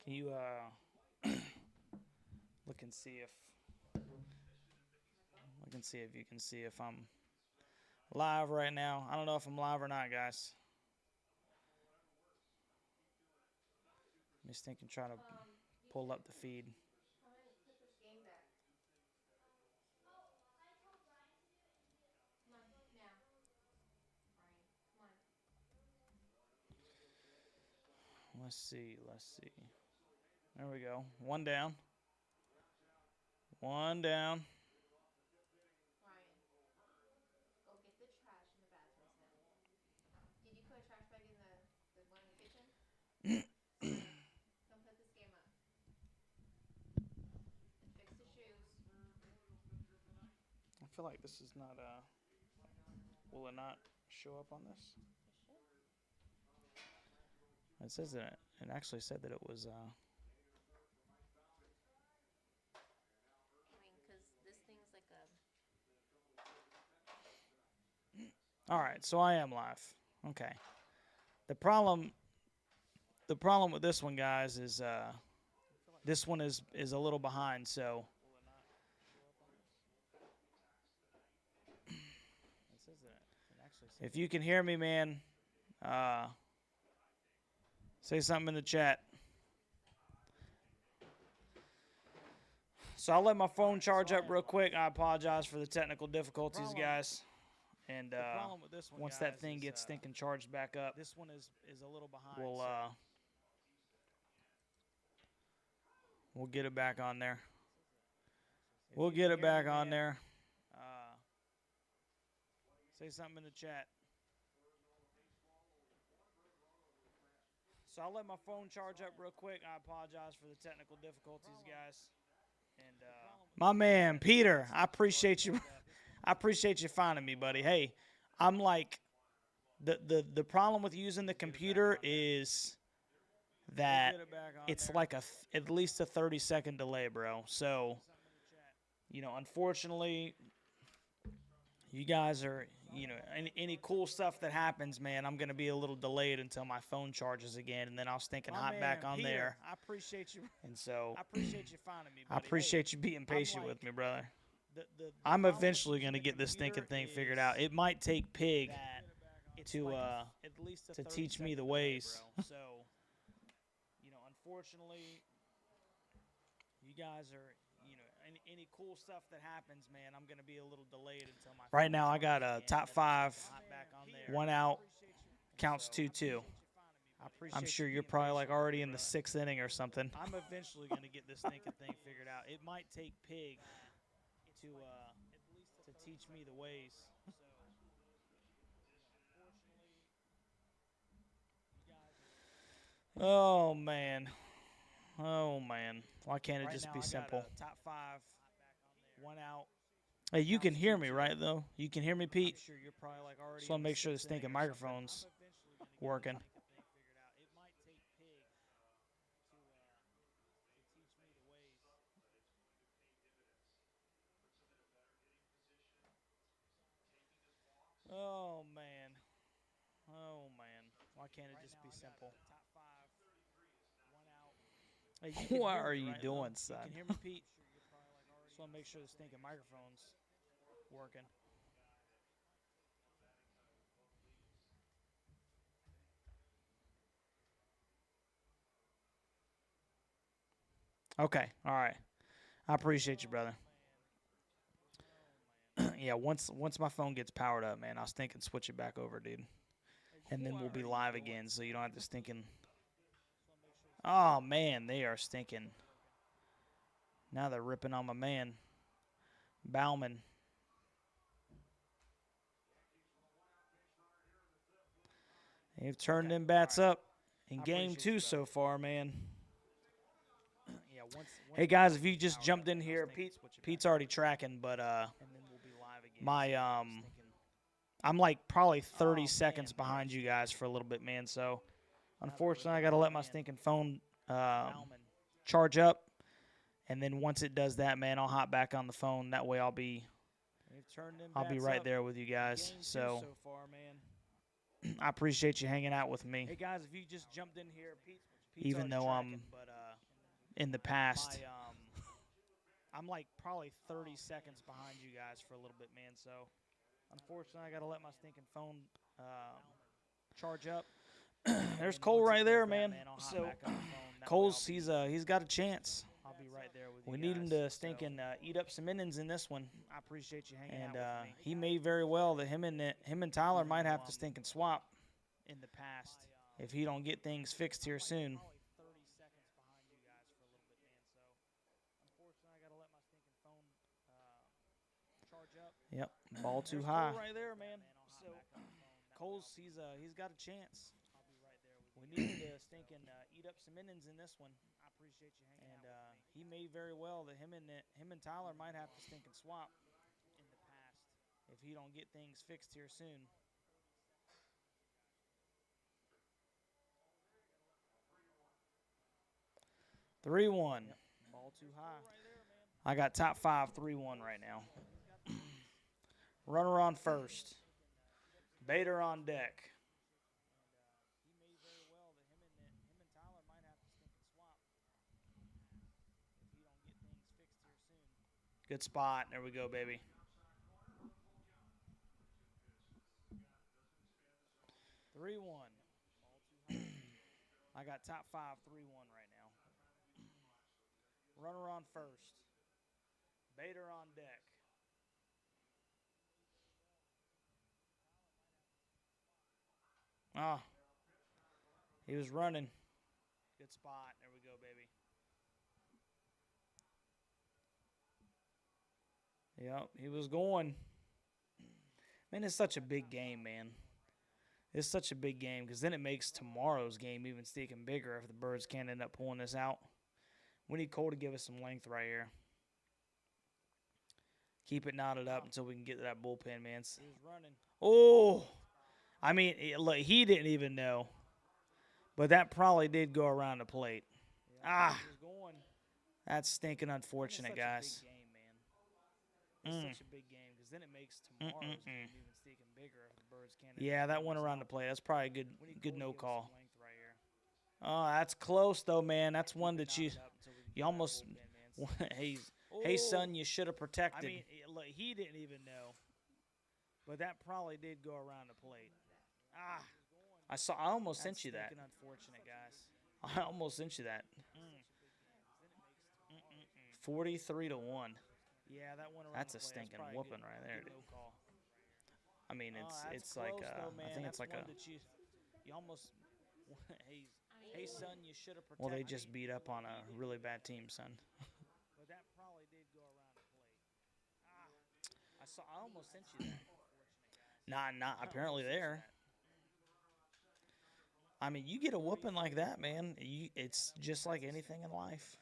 Can you look and see if you can see if I'm live right now? I don't know if I'm live or not, guys. Let me think and try to pull up the feed. Let's see. There we go. One down. One down. I feel like this is not will it not show up on this? It says that it actually said that it was All right, so I am live. Okay. The problem with this one, guys, is this one is a little behind, so if you can hear me, man, say something in the chat. So I'll let my phone charge up real quick. I apologize for the technical difficulties, guys. And once that thing gets stinking charged back up, this one is a little behind. We'll get it back on there. We'll get it back on there. Say something in the chat. So I'll let my phone charge up real quick. I apologize for the technical difficulties, guys. And my man Peter, I appreciate you. I appreciate you finding me, buddy. Hey, I'm like the problem with using the computer is that it's like at least a 30-second delay, bro. So, unfortunately, you guys are, any cool stuff that happens, man, I'm going to be a little delayed until my phone charges again, and then I'll stink and hop back on Peter, there. I appreciate you. And so, I appreciate you finding me, buddy. I appreciate you being patient with me, brother. I'm eventually going to get this stinking thing figured out. It might take Pig to teach me the ways. So, unfortunately, you guys are, any cool stuff that happens, man, I'm going to be a little delayed until my right now I got a top 5, 1 out, counts 2-2. I'm sure you're probably like already in the 6th inning or something. I'm eventually going to get this stinking thing figured out. It might take Pig to teach me the ways. Oh man. Why can't it just be simple? Top 5, 1 out. Hey, you can hear me, right, though? You can hear me, Pete? I'm sure you're probably like already. Just want to make sure the stinking microphone's working. Oh man. Why can't it just be simple? Hey, what are you doing, son? You can hear me, Pete? Just want to make sure the stinking microphone's working. Okay, all right. I appreciate you, brother. Yeah, once my phone gets powered up, man, I was thinking switch it back over, dude. And then we'll be live again, so you don't have to stinking. Oh, man, they are stinking. Now they're ripping on my man, Bauman. They've turned them bats up in game 2 so far, man. Hey, guys, if you just jumped in here, Pete's already tracking, but I'm like probably 30 seconds behind you guys for a little bit, man. So, unfortunately, I got to let my stinking phone charge up. And then once it does that, man, I'll hop back on the phone. That way I'll be right there with you guys. So, I appreciate you hanging out with me. Hey, guys, if you just jumped in here, even though I'm in the past. I'm like probably 30 seconds behind you guys for a little bit, man. So, unfortunately, I got to let my stinking phone charge up. There's Cole right there, man. So, Cole's he's got a chance. I'll be right there with you. We need him to stinking eat up some innings in this one. I appreciate you hanging out with me. He may very well that him and Tyler might have to stinking swap in the past if he don't get things fixed here soon. Yep, ball too high. Cole right there, man. So Cole's he's got a chance. We need him to stinking eat up some innings in this one. I appreciate you hanging out with me. He may very well that him and Tyler might have to stinking swap in the past if he don't get things fixed here soon. Three one. Yep. Ball too high. I got top 5 3-1 right now. Runner on first. Bader on deck. Good spot. There we go, baby. Three one. I got top 5 3-1 right now. Runner on first. Bader on deck. Ah. He was running. Good spot. There we go, baby. Yep, he was going. Man, it's such a big game, man. It's such a big game because then it makes tomorrow's game even stinking bigger if the Birds can't end up pulling this out. We need Cole to give us some length right here. Keep it knotted up until we can get to that bullpen, man. He was running. Oh, I mean, look, he didn't even know. But that probably did go around the plate. Yeah, that's stinking unfortunate, guys. It's such a big game because then it makes tomorrow's game even stinking bigger if the Birds can't. Yeah, that went around the plate. That's probably a good no call. Oh, that's close though, man. That's one that you almost. Hey, son, you should have protected. I mean, look, he didn't even know. But that probably did go around the plate. I almost sent you that. Unfortunate, guys. I almost sent you that. 43-1. Yeah, that one. That's a stinking whooping right there, dude. I mean, it's like I think it's like a. You almost. Hey, son, you should have protected. Well, they just beat up on a really bad team, son. But that probably did go around the plate. I almost sent you that. Not apparently there. I mean, you get a whooping like that, man. It's just like anything in life.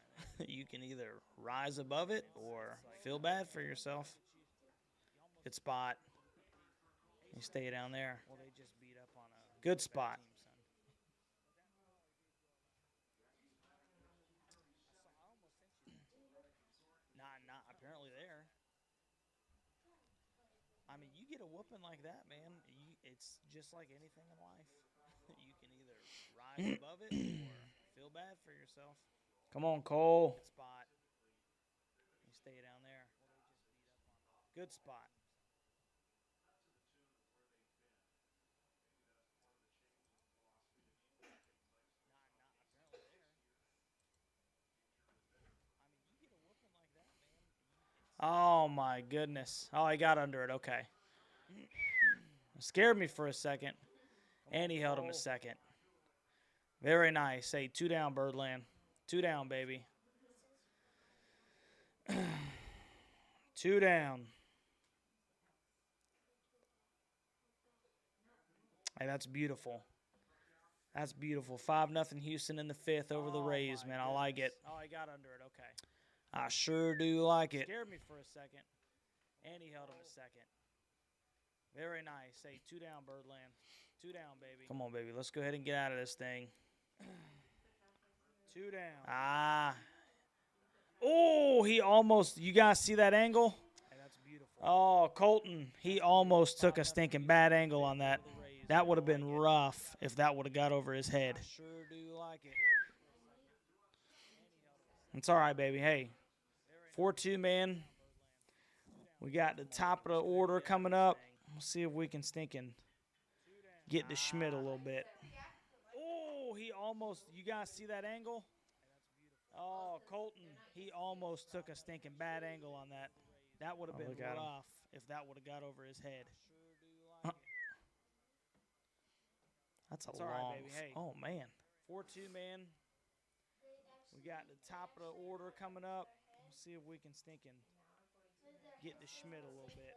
You can either rise above it or feel bad for yourself. Good spot. You stay down there. Good spot. Not apparently there. I mean, you get a whooping like that, man. It's just like anything in life. You can either rise above it or feel bad for yourself. Come on, Cole. Good spot. You stay down there. Good spot. Oh, my goodness. Oh, I got under it. Okay. Scared me for a second. And he held him a second. Very nice. Hey, 2 down, Birdland. 2 down, baby. 2 down. Hey, that's beautiful. That's beautiful. 5-0 Houston in the 5th over the Rays, man. I like it. Oh, I got under it. Okay. I sure do like it. Scared me for a second. And he held him a second. Very nice. Hey, 2 down, Birdland. 2 down, baby. Come on, baby. Let's go ahead and get out of this thing. 2 down. Oh, he almost. You guys see that angle? Hey, that's beautiful. Oh, Colton. He almost took a stinking bad angle on that. That would have been rough if that would have got over his head. I sure do like it. It's all right, baby. Hey, 4-2, man. We got the top of the order coming up. We'll see if we can stinking get to Schmidt a little bit. Oh, he almost. You guys see that angle? Oh, Colton. He almost took a stinking bad angle on that. That would have been rough if that would have got over his head. That's a long. Right, baby. Hey, oh, man. 4-2, man. We got the top of the order coming up. We'll see if we can stinking get to Schmidt a little bit.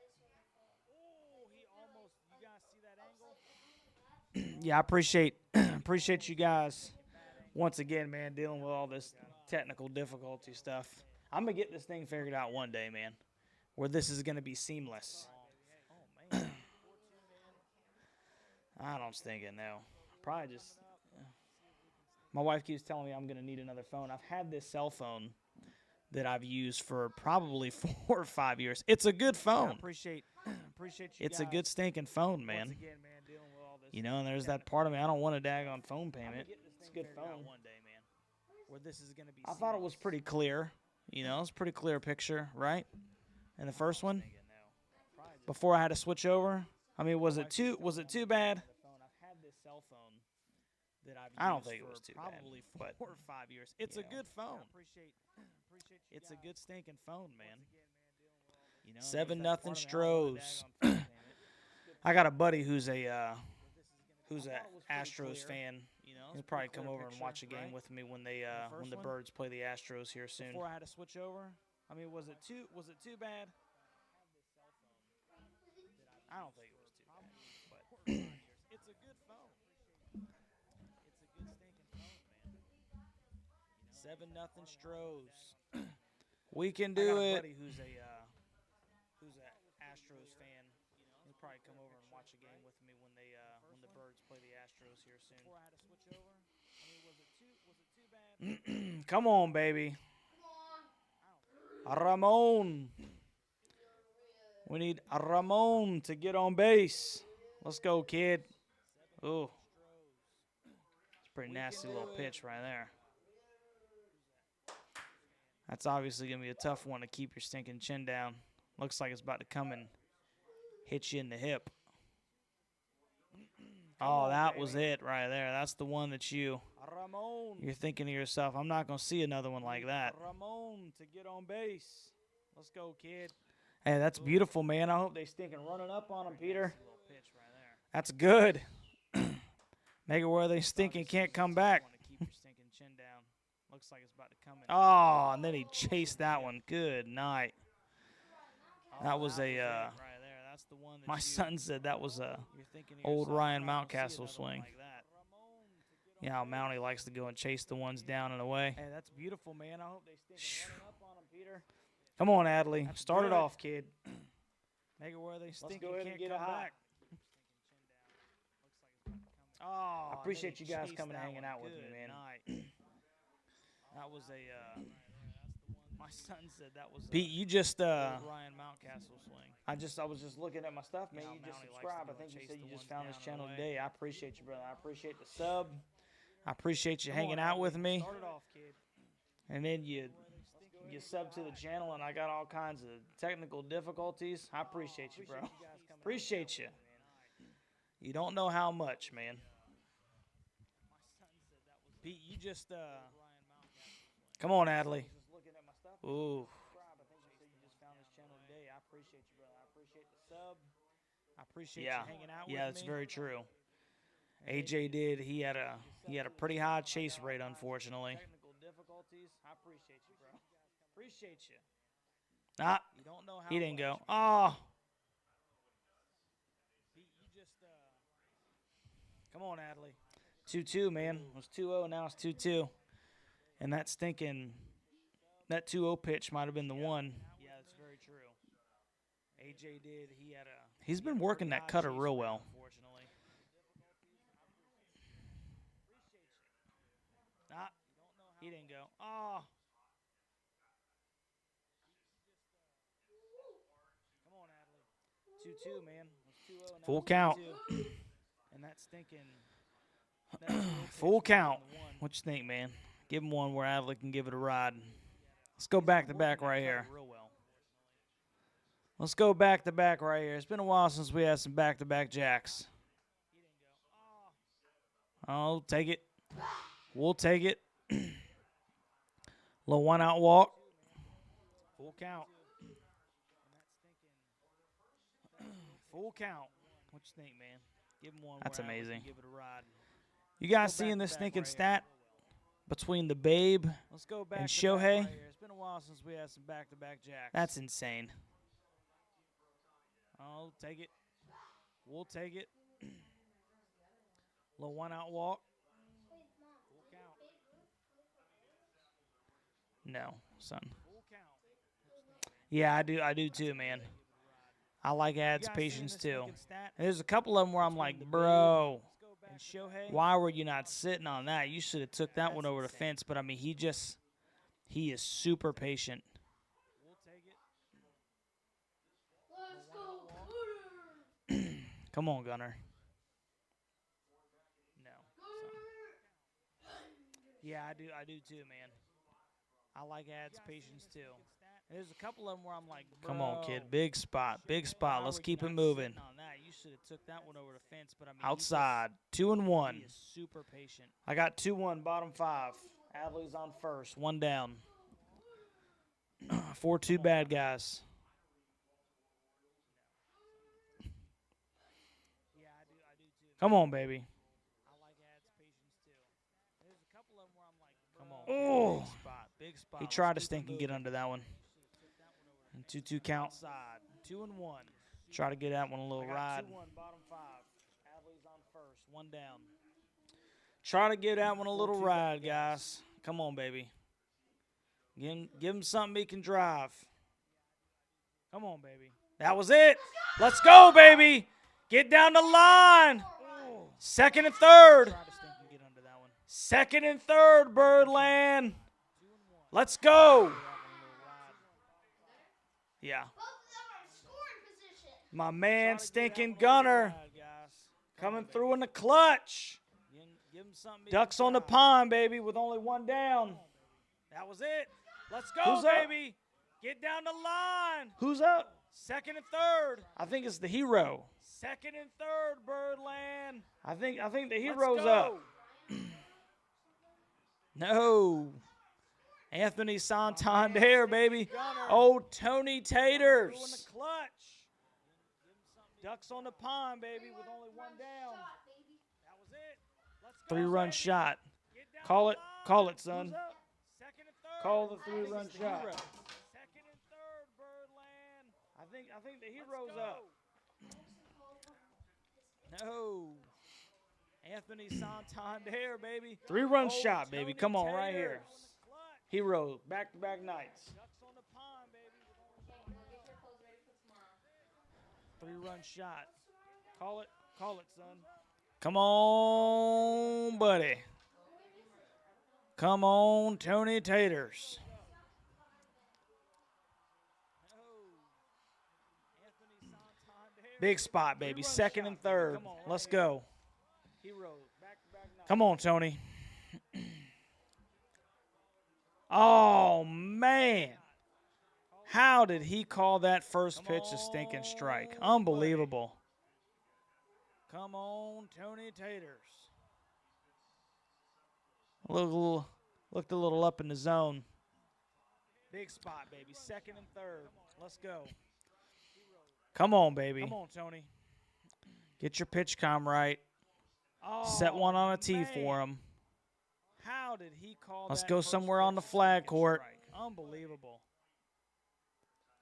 Oh, he almost. You guys see that angle? Yeah, I appreciate you guys once again, man, dealing with all this technical difficulty stuff. I'm gonna get this thing figured out one day, man, where this is gonna be seamless. I don't thinking no. Probably just. My wife keeps telling me I'm gonna need another phone. I've had this cell phone that I've used for probably 4 or 5 years. It's a good phone. I appreciate you. It's a good stinking phone, man. You know, and there's that part of me. I don't want a daggone phone payment. It's a good phone. One day, man. Where this is gonna be. I thought it was pretty clear. You know, it's a pretty clear picture, right? And the first one, before I had to switch over. I mean, was it too bad? I don't think it was too bad. Probably 4 or 5 years. It's a good phone. It's a good stinking phone, man. 7-0 Stros. I got a buddy who's a Astros fan. He'll probably come over and watch a game with me when the Birds play the Astros here soon. Before I had to switch over. I mean, was it too bad? I don't think it was too bad. But it's a good phone. It's a good stinking phone, man. 7-0 Stros. We can do it. I got a buddy who's a Astros fan. He'll probably come over and watch a game with me when the Birds play the Astros here soon. Before I had to switch over. I mean, was it too bad? Come on, baby. Ramon. We need Ramon to get on base. Let's go, kid. Ooh. It's a pretty nasty little pitch right there. That's obviously going to be a tough one to keep your stinking chin down. Looks like it's about to come and hit you in the hip. Oh, that was it right there. That's the one that you're thinking to yourself, I'm not going to see another one like that. Ramon to get on base. Let's go, kid. Hey, that's beautiful, man. I hope they stinking running up on him, Peter. That's good. Make it where they stinking can't come back. Looks like it's about to come in. Oh, and then he chased that one. Good night. That was a my son said that was a old Ryan Mountcastle swing. Yeah, how Mountie likes to go and chase the ones down and away. Hey, that's beautiful, man. I hope they stinking running up on him, Peter. Come on, Adley. Start it off, kid. Make it where they stinking can't come back. Oh, I appreciate you guys coming and hanging out with me, man. That was a my son said that was Pete, you just Ryan Mountcastle swing. I was just looking at my stuff, man. You just subscribed. I think you said you just found this channel today. I appreciate you, brother. I appreciate the sub. I appreciate you hanging out with me. Start it off, kid. And then you sub to the channel, and I got all kinds of technical difficulties. I appreciate you, bro. Appreciate you. You don't know how much, man. Pete, you just come on, Adley. Ooh. I appreciate you, brother. I appreciate the sub. I appreciate you hanging out with me. Yeah, that's very true. AJ did. He had a pretty high chase rate, unfortunately. Technical difficulties. I appreciate you, bro. Appreciate you. Ah, you don't know how he didn't go. Oh. You just come on, Adley. 2-2, man. It was 2-0, now it's 2-2. And that 2-0 pitch might have been the one. Yeah, that's very true. AJ did. He's been working that cutter real well. Unfortunately. Ah, he didn't go. Oh. Come on, Adley. 2-2, man. It was 2-0. Full count. And that stinking. Full count. What you think, man? Give him one where Adley can give it a ride. Let's go back-to-back right here. Let's go back-to-back right here. It's been a while since we had some back-to-back jacks. Oh, take it. We'll take it. Little one-out walk. Full count. Full count. What you think, man? Give him one. That's amazing. Give it a ride. You guys seeing this stinking stat between the Babe and Shohei? It's been a while since we had some back-to-back jacks. That's insane. I'll take it. We'll take it. Little one-out walk. Full count. No, son. Yeah, I do too, man. I like ads patience too. And there's a couple of them where I'm like, bro, why were you not sitting on that? You should have took that one over the fence. But I mean, he is super patient. Come on, Gunner. No. Yeah, I do too, man. I like ads patience too. There's a couple of them where I'm like, bro, come on, kid. Big spot. Big spot. Let's keep it moving. You should have took that one over the fence, but I mean, outside. 2-1. He is super patient. I got 2-1, bottom 5. Adley's on first. 1 down. 4-2 bad guys. Come on, baby. Come on. Oh. Big spot. He tried to stink and get under that one. And 2-2 count. 2-1. Try to get that one a little ride. 2-1, bottom 5. Adley's on first. 1 down. Try to get that one a little ride, guys. Come on, baby. Give him something he can drive. Come on, baby. That was it. Let's go, baby. Get down the line. Second and third. Second and third, Birdland. Let's go. Yeah. My man, stinking Gunner, coming through in the clutch. Ducks on the pond, baby, with only 1 down. That was it. Let's go, who's baby. Up? Get down the line. Who's up? Second and third. I think it's the hero. Second and third, Birdland. I think the hero's up. No. Anthony Santander, baby. Oh, Tony Taters. Ducks on the pond, baby, with only 1 down. That was it. 3-run shot. Call it, son. Call the 3-run shot. Second and third, Birdland. I think the hero's up. No. Anthony Santander, baby. 3-run shot, baby. Come on, right here. Hero, back-to-back nights. 3-run shot. Call it, son. Come on, buddy. Come on, Tony Taters. Big spot, baby. Second and third. Let's go. Come on, Tony. Oh, man. How did he call that first pitch a stinking strike? Unbelievable. Come on, Tony Taters. Looked a little up in the zone. Big spot, baby. Second and third. Let's go. Come on, baby. Come on, Tony. Get your pitch comm right. Oh, set one on a tee for him. How did he call Let's that go somewhere on the flag court. Strike? Unbelievable.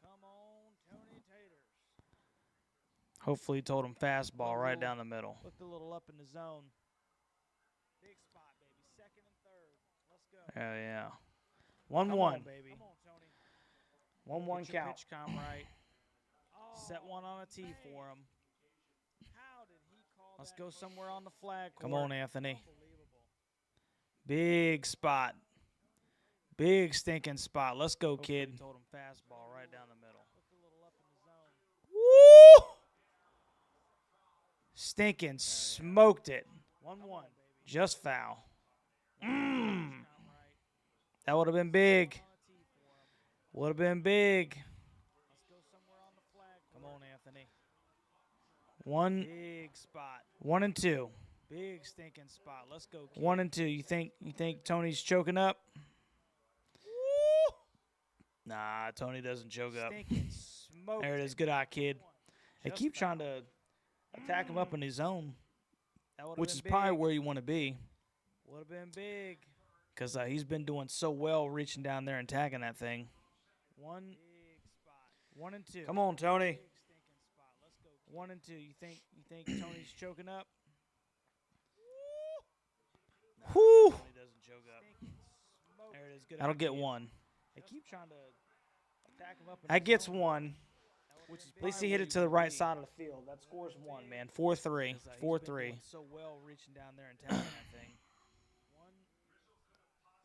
Come on, Tony Taters. Hopefully he told him fastball right down the middle. Looked a little up in the zone. Big spot, baby. Second and third. Let's go. Oh, yeah. 1-1. Baby. Come on, Tony. 1-1 count. Pitch comm right. Set one on a tee for him. How did he call Let's go somewhere on the flag court. Come on, Anthony. Big spot. Big stinking spot. Let's go, kid. He told him fastball right down the middle. Woo! Stinking smoked it. 1-1. Just foul. That would have been big. Would have been big. Let's go somewhere on the flag. Come on, Anthony. Big spot. 1 and 2. Big stinking spot. Let's go, kid. 1 and 2. You think Tony's choking up? Woo! Nah, Tony doesn't choke up. There it is. Good eye, kid. They keep trying to attack him up in his zone, which is probably where you want to be. Would have been big. Because he's been doing so well reaching down there and tagging that thing. 1 and 2. Come on, Tony. 1 and 2. You think Tony's choking up? Whoo! Tony doesn't choke up. There it is. Good. That'll get 1. They keep trying to attack him up. That gets 1. At least he hit it to the right side of the field. That scores 1, man. 4-3. 4-3. So well reaching down there and tagging that thing.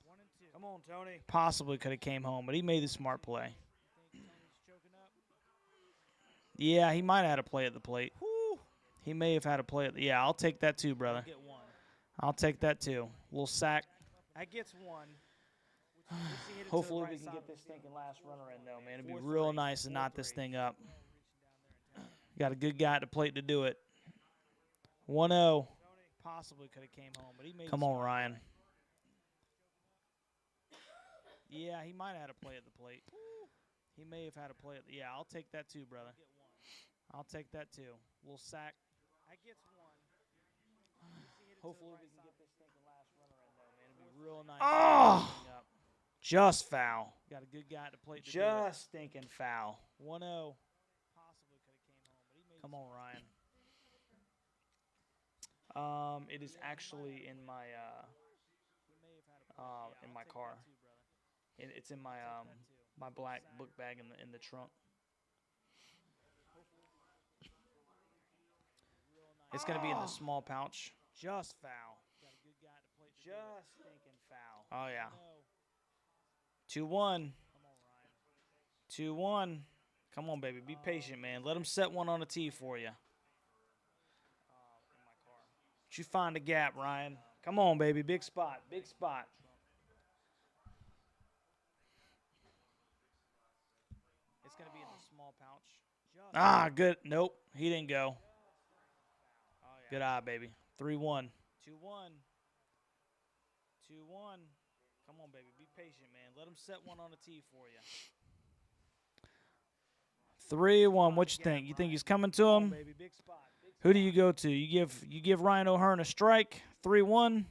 1 and 2. Come on, Tony. Possibly could have came home, but he made the smart play. Yeah, he might have had a play at the plate. He may have had a play at the, yeah, I'll take that too, brother. I'll take that too. Little sack. That gets 1. Hopefully we can get this stinking last runner in, though, man. It'd be real nice to knot this thing up. Got a good guy at the plate to do it. 1-0. Possibly could have came home, but he made. Come on, Ryan. Yeah, he might have had a play at the plate. He may have had a play at the, yeah, I'll take that too, brother. I'll take that too. Little sack. That gets 1. Hopefully we can get this stinking last runner in, though, man. It'd be real nice. Oh! Just foul. Got a good guy at the plate to do it. Just stinking foul. 1-0. Possibly could have came home, but he made. Come on, Ryan. It is actually in my car. It's in my my black book bag in the trunk. It's gonna be in the small pouch. Just foul. Got a good guy at the plate. Just stinking foul. Oh yeah. 2-1. 2-1. Come on, baby. Be patient, man. Let him set one on a tee for you. Did you find a gap, Ryan? Come on, baby. Big spot. Big spot. It's going to be in the small pouch. Ah, good. Nope. He didn't go. Good eye, baby. 3-1. 2-1. 2-1. Come on, baby. Be patient, man. Let him set one on a tee for you. 3-1. What you think? You think he's coming to him? Who do you go to? You give Ryan O'Hearn a strike, 3-1,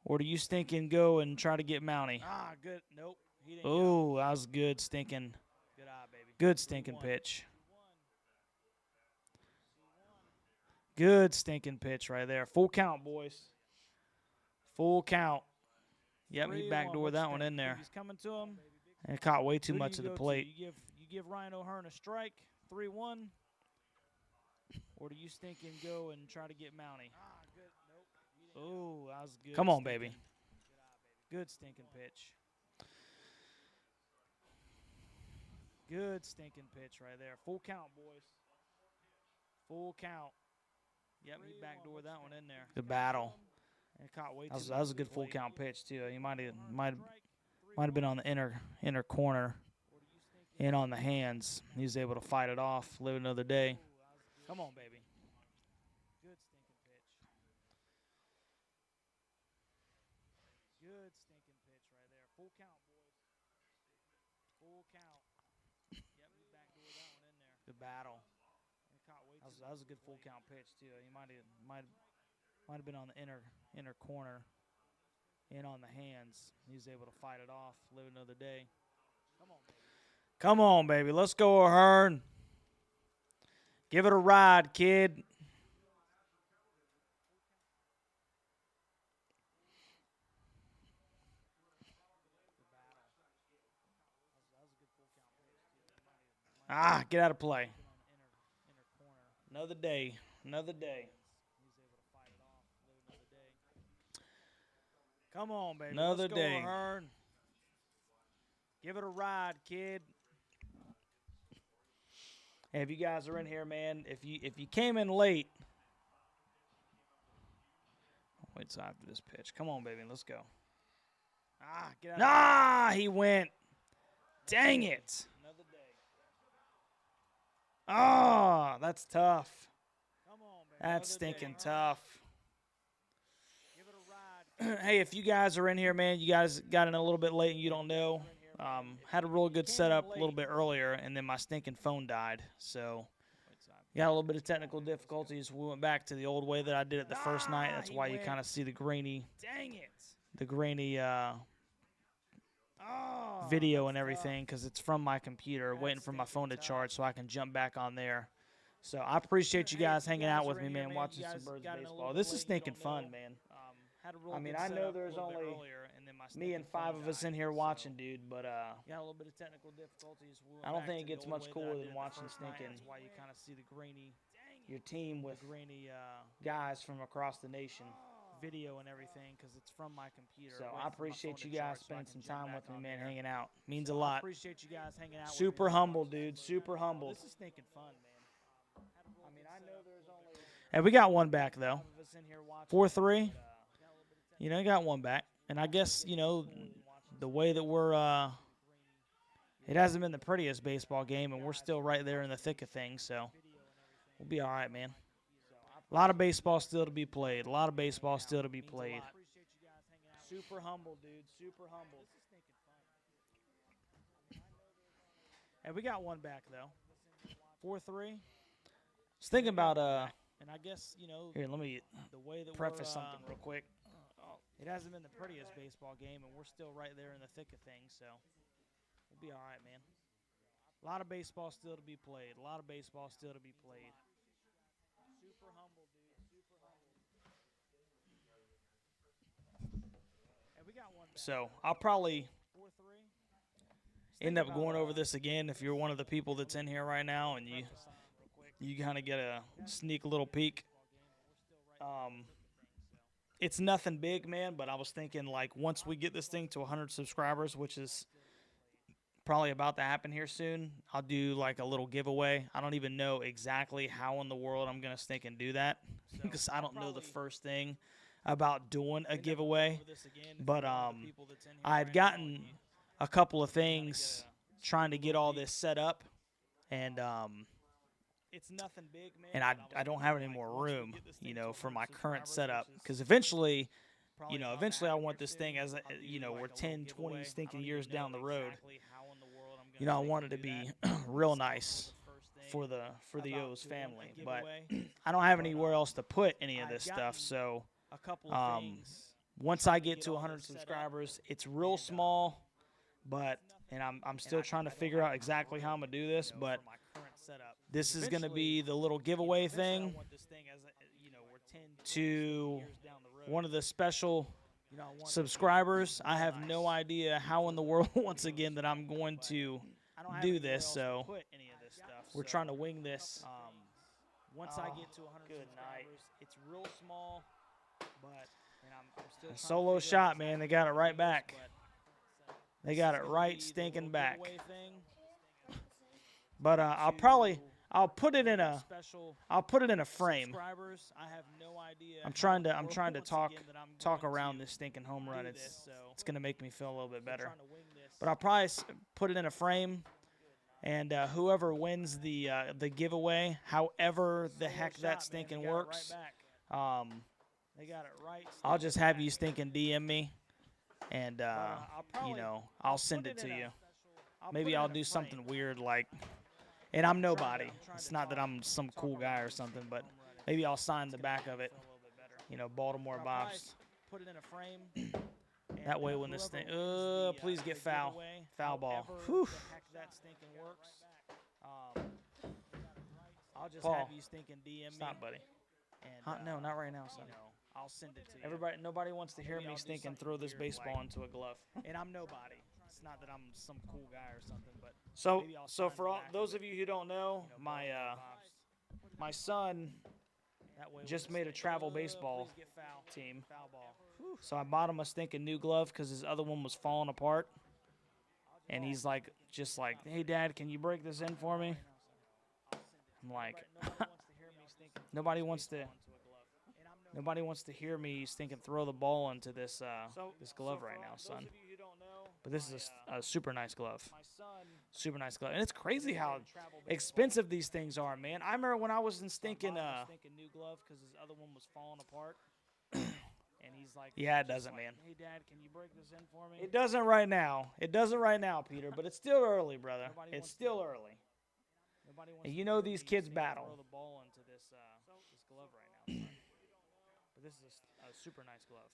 or do you stinking go and try to get Mountie? Ah, good. Nope. Oh, that was good stinking. Good eye, baby. Good stinking pitch. Good stinking pitch right there. Full count, boys. Full count. Yep, he backdoored that one in there. He's coming to him. And caught way too much of the plate. You give Ryan O'Hearn a strike, 3-1, or do you stinking go and try to get Mountie? Ah, good. Nope. Oh, that was good. Come on, baby. Good stinking pitch. Good stinking pitch right there. Full count, boys. Full count. Yep, he backdoored that one in there. Good battle. And caught way too much. That was a good full count pitch too. He might have been on the inner corner and on the hands. He was able to fight it off, live another day. Come on, baby. Good stinking pitch. Good stinking pitch right there. Full count, boys. Full count. Yep, he backdoored that one in there. Good battle. That was a good full count pitch too. He might have been on the inner corner and on the hands. He was able to fight it off, live another day. Come on, baby. Come on, baby. Let's go, O'Hearn. Give it a ride, kid. Ah, get out of play. Another day. Another day. Come on, baby. Another day. O'Hearn. Give it a ride, kid. Hey, if you guys are in here, man, if you came in late, wait till after this pitch. Come on, baby. Let's go. Ah, get out. Ah, he went. Dang it. Oh, that's tough. That's stinking tough. Hey, if you guys are in here, man, you guys got in a little bit late and you don't know, had a real good setup a little bit earlier, and then my stinking phone died. So, got a little bit of technical difficulties. We went back to the old way that I did it the first night. That's why you kind of see the grainy, video and everything, because it's from my computer, waiting for my phone to charge so I can jump back on there. So I appreciate you guys hanging out with me, man, watching some Birds baseball. This is stinking fun, man. I mean, I know there's only me and 5 of us in here watching, dude, but got a little bit of technical difficulties. I don't think it gets much cooler than watching stinking. That's why you kind of see the grainy, your team with guys from across the nation, video and everything, because it's from my computer. So I appreciate you guys spending some time with me, man, hanging out. Means a lot. I appreciate you guys hanging out. Super humble, dude. Super humble. This is stinking fun, man. I mean, I know there's only. Hey, we got one back though. 4-3. You know, you got one back. And I guess, you know, the way that we're, it hasn't been the prettiest baseball game, and we're still right there in the thick of things, so we'll be all right, man. A lot of baseball still to be played. A lot of baseball still to be played. Super humble, dude. Super humble. Hey, we got one back, though. 4-3. I was thinking about, and I guess, you know, here, let me preface something real quick. It hasn't been the prettiest baseball game, and we're still right there in the thick of things, so we'll be all right, man. A lot of baseball still to be played. A lot of baseball still to be played. Super humble, dude. Super humble. Hey, we got one back. So I'll probably end up going over this again if you're one of the people that's in here right now and you kind of get a sneak little peek. It's nothing big, man, but I was thinking, like, once we get this thing to 100 subscribers, which is probably about to happen here soon, I'll do, like, a little giveaway. I don't even know exactly how in the world I'm going to stink and do that because I don't know the first thing about doing a giveaway. But I had gotten a couple of things trying to get all this set up, and it's nothing big, man. And I don't have any more room, you know, for my current setup. Because eventually, you know, I want this thing as, you know, we're 10, 20 stinking years down the road. You know, I want it to be real nice for the O's family. But I don't have anywhere else to put any of this stuff. So once I get to 100 subscribers, it's real small. But, and I'm still trying to figure out exactly how I'm going to do this. But this is going to be the little giveaway thing to one of the special subscribers. I have no idea how in the world, once again, that I'm going to do this. So we're trying to wing this. Once I get to 100 subscribers, it's real small, but I'm still a solo shot, man. They got it right back. They got it right stinking back. But I'll put it in a frame. I'm trying to talk around this stinking home run. It's gonna make me feel a little bit better. But I'll probably put it in a frame, and whoever wins the giveaway, however the heck that stinking works, I'll just have you stinking DM me, and you know, I'll send it to you. Maybe I'll do something weird like. And I'm nobody. It's not that I'm some cool guy or something, but maybe I'll sign the back of it. You know, BaltimoreBopst. Put it in a frame. That way when this thing, please get foul. Foul ball. Whew. I'll just have you stinking DM me. Stop, buddy. No, not right now, son. I'll send it to you. Nobody wants to hear me stinking throw this baseball into a glove. And I'm nobody. It's not that I'm some cool guy or something, but so for all those of you who don't know, my son just made a travel baseball team. So I bought him a stinking new glove because his other one was falling apart, and he's like, just like, hey Dad, can you break this in for me? I'm like, nobody wants to hear me stinking throw the ball into this this glove right now, son. But this is a super nice glove. Super nice glove. And it's crazy how expensive these things are, man. I remember when I was in stinking new glove because his other one was falling apart. And he's like, yeah, it doesn't, man. Hey, Dad, can you break this in for me? It doesn't right now. It doesn't right now, Peter, but it's still early, brother. It's still early. And you know these kids battle. Throw the ball into this glove right now. But this is a super nice glove.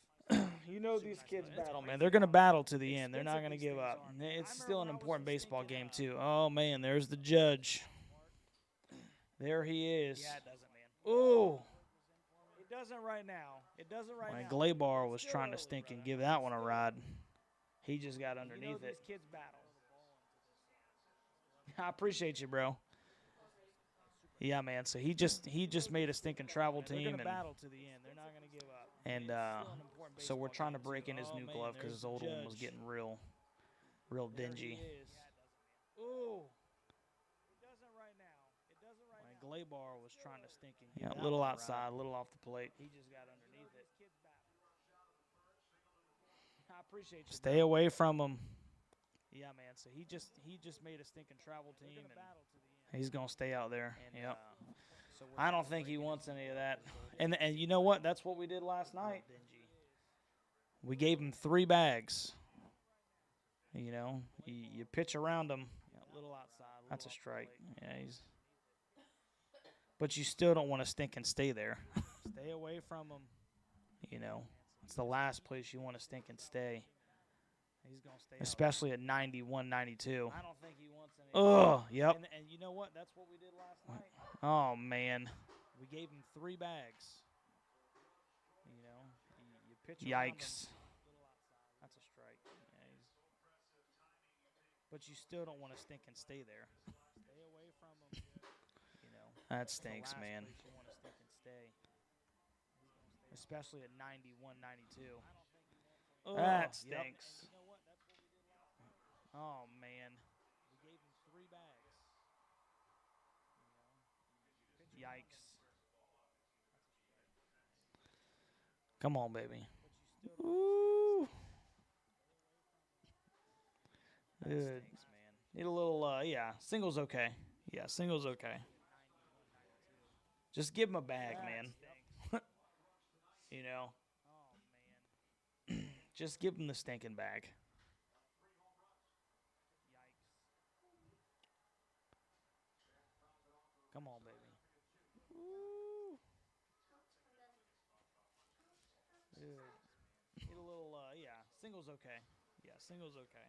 You know these kids battle, man. They're going to battle to the end. They're not going to give up. It's still an important baseball game, too. Oh, man, there's the judge. There he is. Yeah, it doesn't, man. Ooh. It doesn't right now. It doesn't right now. Glabar was trying to stink and give that one a ride. He just got underneath it. These kids battle. I appreciate you, bro. Yeah, man. So he just made a stinking travel team. They're gonna battle to the end. They're not gonna give up. And so we're trying to break in his new glove because his old one was getting real dingy. Ooh. It doesn't right now. It doesn't right now. Glabar was trying to stink and give a little outside, a little off the plate. He just got underneath it. I appreciate you. Stay away from him. Yeah, man. So he just made a stinking travel team, and he's gonna stay out there. Yep. So I don't think he wants any of that. And you know what? That's what we did last night. We gave him 3 bags. You know, you pitch around him. A little outside. That's a strike. Yeah, but you still don't want to stink and stay there. Stay away from him. You know, it's the last place you want to stink and stay. He's gonna stay especially at 91, 92. I don't think he wants any. Oh, yep. And you know what? That's what we did last night. Oh, man. We gave him 3 bags. You know, you pitch yikes. That's a strike. Yeah, but you still don't want to stink and stay there. Stay away from him. You know, that stinks, man. You want to stink and stay. Especially at 91, 92. That stinks. Yep. Oh, man. We gave him 3 bags. Yikes. Come on, baby. Ooh. Good. Need a little, yeah, single's okay. Yeah, single's okay. Just give him a bag, man. You know. Oh, man. Just give him the stinking bag. Come on, baby. Ooh. Good. Need a little, yeah, single's okay. Yeah, single's okay.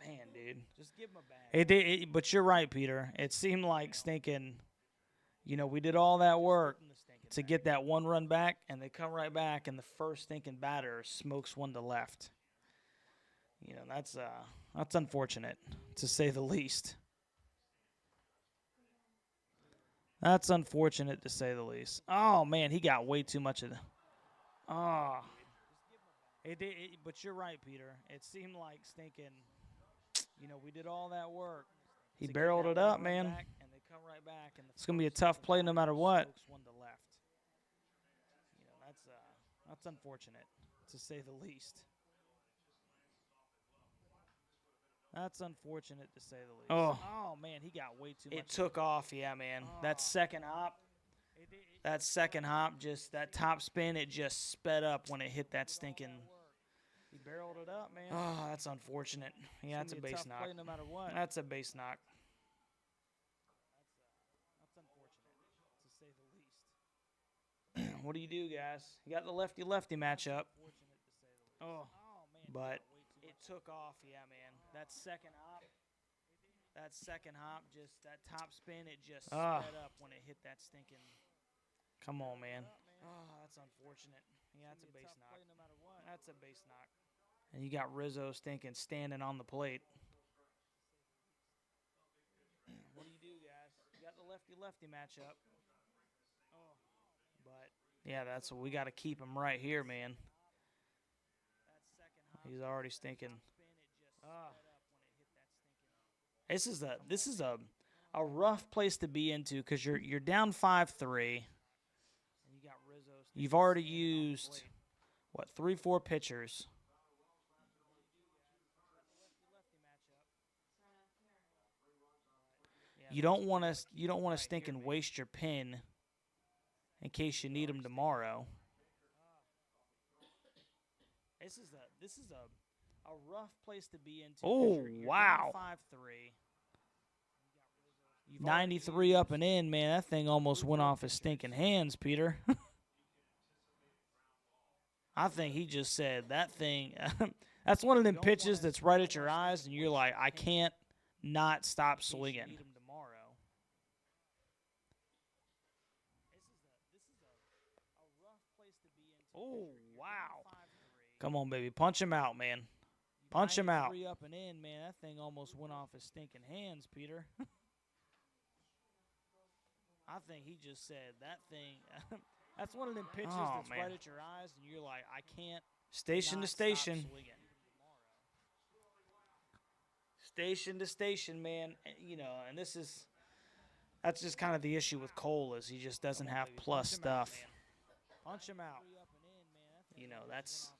Man, dude. Just give him a bag. But you're right, Peter. It seemed like stinking, you know, we did all that work to get that 1 run back, and they come right back, and the first stinking batter smokes one to left. You know, that's unfortunate, to say the least. That's unfortunate, to say the least. Oh, man, he got way too much of the... Oh. But you're right, Peter. It seemed like stinking, you know, we did all that work. He barreled it up, man. And they come right back, and it's going to be a tough play no matter what. One to left. You know, that's unfortunate, to say the least. That's unfortunate, to say the least. Oh man, he got way too much. It took off, yeah, man. That second hop, just that top spin, it just sped up when it hit that stinking. He barreled it up, man. Oh, that's unfortunate. Yeah, that's a base knock. No matter what. That's a base knock. That's unfortunate, to say the least. What do you do, guys? You got the lefty-lefty matchup. Oh, but it took off, yeah, man. That second hop, just that top spin, it just sped up when it hit that stinking. Come on, man. Oh, that's unfortunate. Yeah, that's a base knock. That's a base knock. And you got Rizzo stinking standing on the plate. What do you do, guys? You got the lefty-lefty matchup. Oh, but yeah, that's what we got to keep him right here, man. He's already stinking. This is a rough place to be into because you're down 5-3. You've already used what 3-4 pitchers. You don't want to stink and waste your pin in case you need them tomorrow. This is a rough place to be into. Oh, wow. 5-3. 93 up and in, man. That thing almost went off his stinking hands, Peter. I think he just said that thing. That's one of them pitches that's right at your eyes, and you're like, I can't not stop swinging. Oh, wow. Come on, baby. Punch him out, man. Punch him out. 3 up and in, man. That thing almost went off his stinking hands, Peter. I think he just said that thing. That's one of them pitches that's right at your eyes, and you're like, I can't. Station to station. Station to station, man. You know, and that's just kind of the issue with Cole is he just doesn't have plus stuff. Punch him out. You know, that's.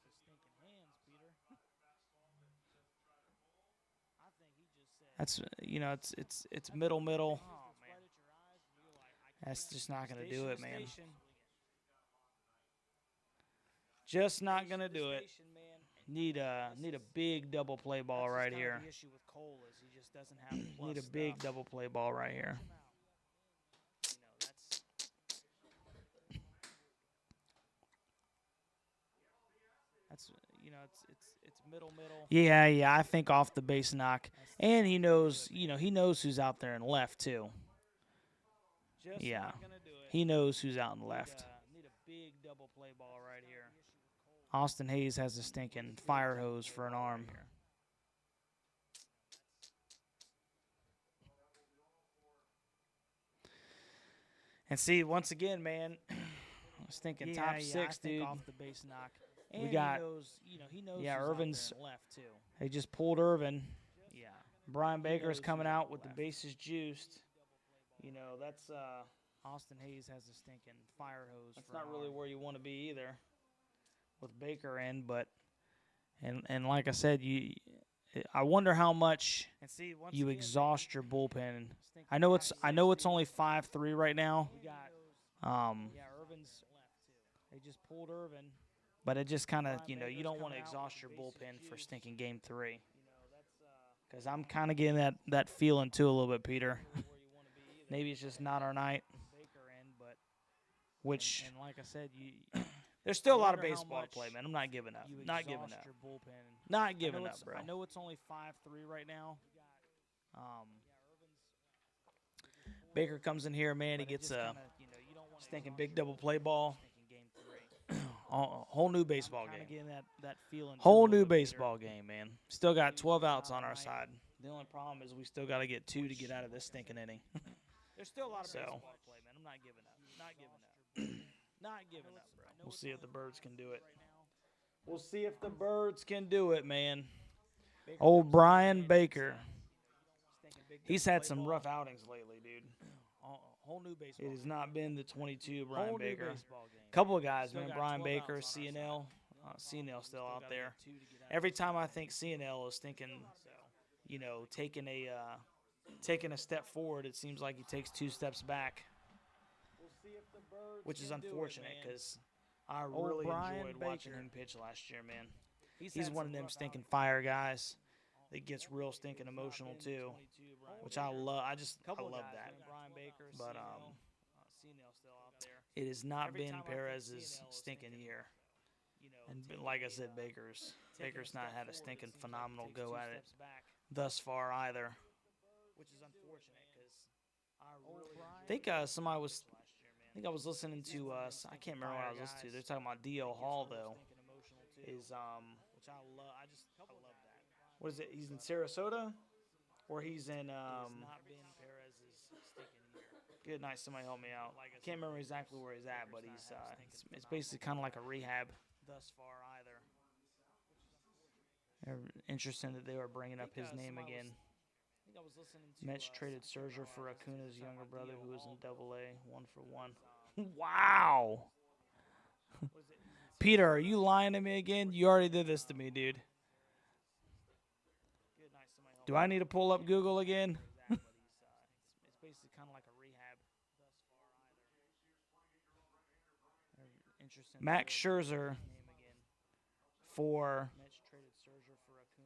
That's, you know, it's middle. That's just not going to do it, man. Just not going to do it. Need a big double play ball right here. Need a big double play ball right here. That's, you know, it's middle. Yeah, I think off the base knock. And he knows, you know, he knows who's out there in left too. Yeah, he knows who's out in left. Need a big double play ball right here. Austin Hayes has a stinking fire hose for an arm. And see, once again, man, I was thinking top 6, dude. Off the base knock. And we got, he knows Irvin's left too. They just pulled Irvin. Yeah. Brian Baker's coming out with the bases juiced. You know, that's Austin Hayes has a stinking fire hose. That's not really where you want to be either with Baker in, but and like I said, I wonder how much you exhaust your bullpen. I know it's only 5-3 right now. Irvin's they just pulled Irvin. But it just kind of, you know, you don't want to exhaust your bullpen for stinking game 3. Because I'm kind of getting that feeling too a little bit, Peter. Maybe it's just not our night. Which, and like I said, there's still a lot of baseball to play, man. I'm not giving up. Not giving up. Not giving up, bro. I know it's only 5-3 right now. Baker comes in here, man. He gets a stinking big double play ball. Whole new baseball game. Whole new baseball game, man. Still got 12 outs on our side. The only problem is we still got to get 2 to get out of this stinking inning. There's still a lot of baseball to play, man. I'm not giving up. Not giving up. Not giving up, bro. We'll see if the Birds can do it. We'll see if the Birds can do it, man. Old Brian Baker. He's had some rough outings lately, dude. Whole new baseball. It has not been the 22 Brian Baker. A couple of guys, man. Brian Baker, CNL. CNL still out there. Every time I think CNL is thinking, you know, taking a step forward, it seems like he takes 2 steps back, which is unfortunate because I really enjoyed watching him pitch last year, man. He's one of them stinking fire guys that gets real stinking emotional too, which I love. I love that. But it has not been Perez's stinking year. And like I said, Baker's not had a stinking phenomenal go at it thus far either. Which is unfortunate because I think somebody was. I think I was listening to. I can't remember what I was listening to. They're talking about D.L. Hall though. Is which I love. I love that. What is it? He's in Sarasota, or he's in. Good night. Somebody help me out. I can't remember exactly where he's at, but he's. It's basically kind of like a rehab. Thus far, either. They're interesting that they were bringing up his name again. Mets traded Scherzer for Acuna's younger brother, who was in Double-A, 1-for-1. Wow. Peter, are you lying to me again? You already did this to me, dude. Do I need to pull up Google again? Max Scherzer for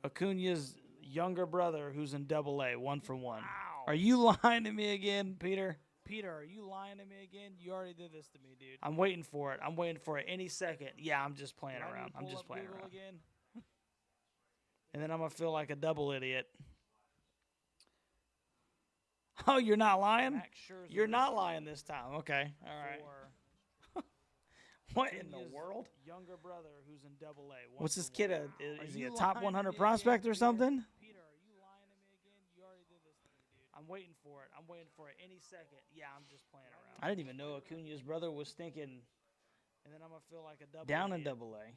Acuna's younger brother who's in Double-A, 1-for-1. Wow. Are you lying to me again, Peter? Peter, are you lying to me again? You already did this to me, dude. I'm waiting for it. I'm waiting for it any second. Yeah, I'm just playing around. I'm just playing around. Again? And then I'm going to feel like a double idiot. Oh, you're not lying? You're not lying this time. Okay. All right. What in the world? Younger brother who's in Double-A. What's this kid? Is he a top 100 prospect or something? Peter, are you lying to me again? You already did this to me, dude. I'm waiting for it. I'm waiting for it any second. Yeah, I'm just playing around. I didn't even know Acuna's brother was stinking. And then I'm going to feel like a double down in Double-A.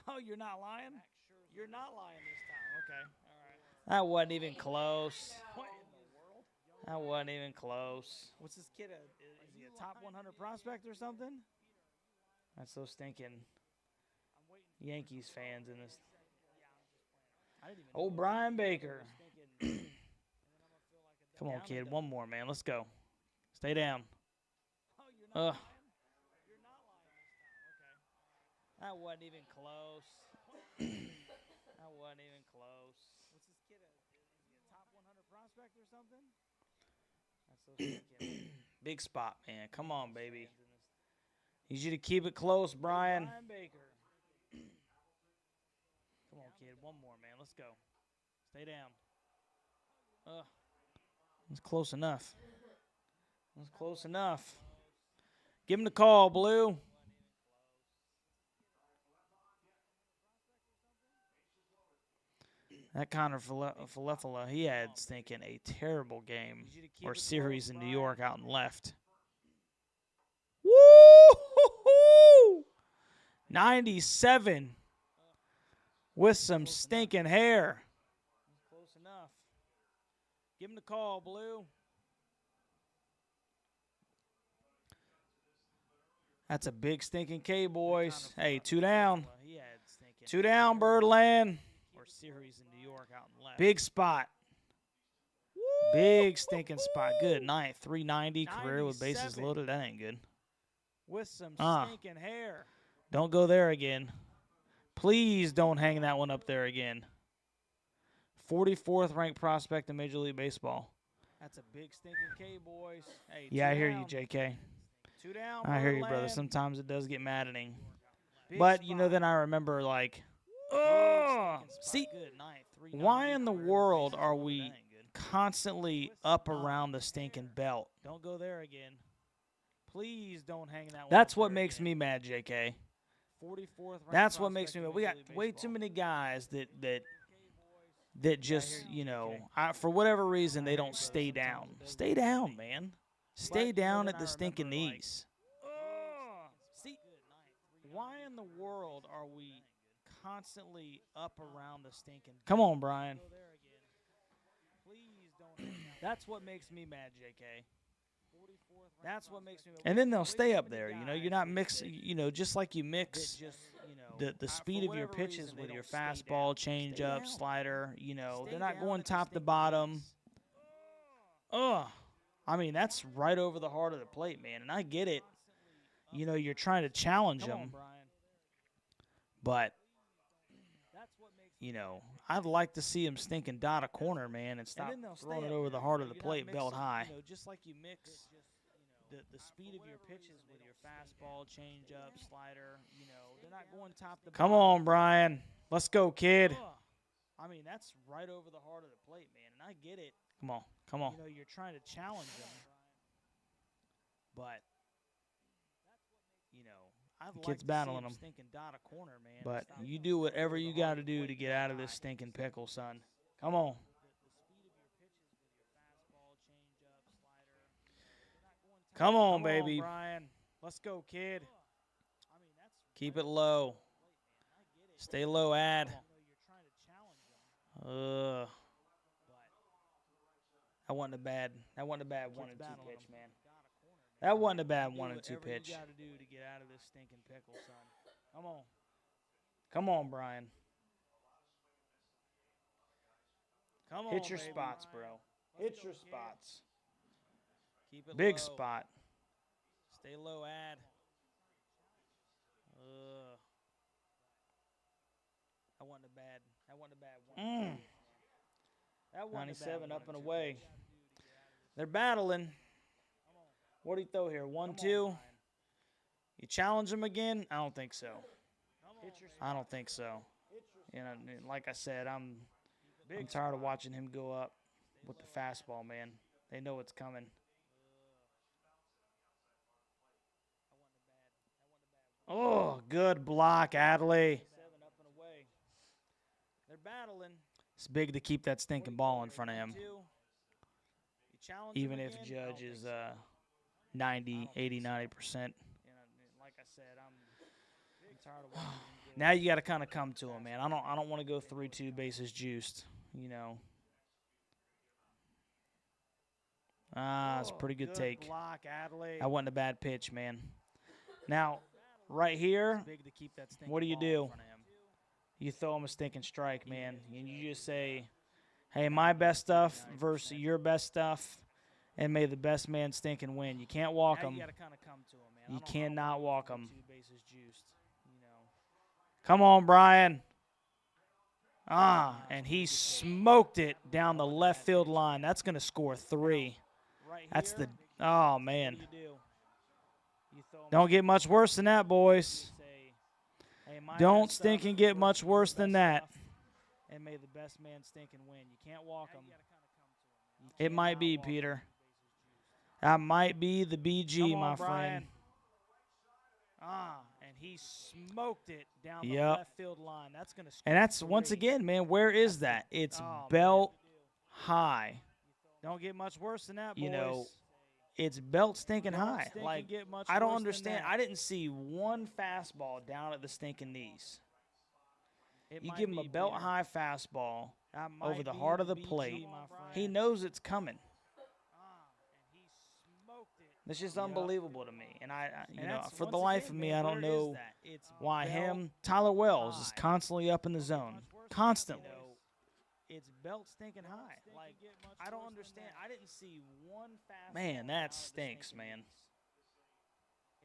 Oh, you're not lying? You're not lying this time. Okay. All right. That wasn't even close. What in the world? That wasn't even close. What's this kid? Is he a top 100 prospect or something? That's so stinking Yankees fans in this. Oh, Brian Baker. Come on, kid. One more, man. Let's go. Stay down. Ugh. That wasn't even close. That wasn't even close. What's this kid? Is he a top 100 prospect or something? That's so stinking. Big spot, man. Come on, baby. Need you to keep it close, Brian. Brian Baker. Come on, kid. One more, man. Let's go. Stay down. That's close enough. That's close enough. Give him the call, Blue. That Connor Falefala, he had stinking a terrible game or series in New York out and left. Woo! 97 with some stinking hair. Close enough. Give him the call, Blue. That's a big stinking K, boys. Hey, 2 down. 2 down, Birdland. Series in New York out and left. Big spot. Woo! Big stinking spot. Good night. 390 career with bases loaded. That ain't good. With some stinking hair. Don't go there again. Please don't hang that one up there again. 44th ranked prospect in Major League Baseball. That's a big stinking K, boys. Hey, yeah, I hear you, JK. 2 down. I hear you, brother. Sometimes it does get maddening. But, you know, then I remember, like, oh, see, why in the world are we constantly up around the stinking belt? Don't go there again. Please don't hang that one. That's what makes me mad, JK. That's what makes me mad. We got way too many guys that just, you know, for whatever reason, they don't stay down. Stay down, man. Stay down at the stinking knees. See, why in the world are we constantly up around the stinking belt? Come on, Brian. That's what makes me mad, JK. That's what makes me mad. And then they'll stay up there. You know, you're not mixing, you know, just like you mix the speed of your pitches with your fastball, changeup, slider, you know, they're not going top to bottom. I mean, that's right over the heart of the plate, man. And I get it. You know, you're trying to challenge them. But, you know, I'd like to see him stinking dot a corner, man, and stop throwing it over the heart of the plate, belt high. You know, just like you mix the speed of your pitches with your fastball, changeup, slider, you know, they're not going top to bottom. Come on, Brian. Let's go, kid. I mean, that's right over the heart of the plate, man, and I get it. Come on, come on. You know, you're trying to challenge them. But, you know, I'd like to battling them. Stinking dot a corner, man. But you do whatever you got to do to get out of this stinking pickle, son. Come on. Come on, baby. Brian. Let's go, kid. Keep it low. Stay low, Ad. That wasn't a bad 1 and 2 pitch, man. That wasn't a bad 1 and 2 pitch. You got to do to get out of this stinking pickle, son. Come on. Come on, Brian. Come on, hit your spots, bro. Hit your spots. Keep it big low. Spot. Stay low, Ad. 97 up and away. They're battling. What do you throw here? 1-2. You challenge him again? I don't think so. I don't think so. You know, like I said, I'm tired of watching him go up with the fastball, man. They know it's coming. Oh, good block, Adley. They're battling. It's big to keep that stinking ball in front of him. Even if Judge is 90, 80, 90%. Like I said, I'm tired of watching him. Now you got to kind of come to him, man. I don't want to go 3-2 bases juiced, you know. It's a pretty good take. That wasn't a bad pitch, man. Now, right here, what do? You throw him a stinking strike, man. And you just say, hey, my best stuff versus your best stuff, and may the best man stinking win. You can't walk him. You cannot walk him. Come on, Brian. And he smoked it down the left field line. That's going to score 3. That's the – oh, man. Don't get much worse than that, boys. Don't stinking get much worse than that. And may the best man stinking win. You can't walk him. It might be, Peter. That might be the BG, my friend. And he smoked it down the left field line. That's going to score. And that's, once again, man, where is that? It's belt high. Don't get much worse than that, boys. You know, it's belt stinking high. Like, I don't understand. I didn't see one fastball down at the stinking knees. You give him a belt high fastball over the heart of the plate. He knows it's coming. It's just unbelievable to me. And you know, for the life of me, I don't know why him. Tyler Wells is constantly up in the zone. Constantly. It's belt stinking high. Like, I don't understand. I didn't see one fastball. Man, that stinks, man.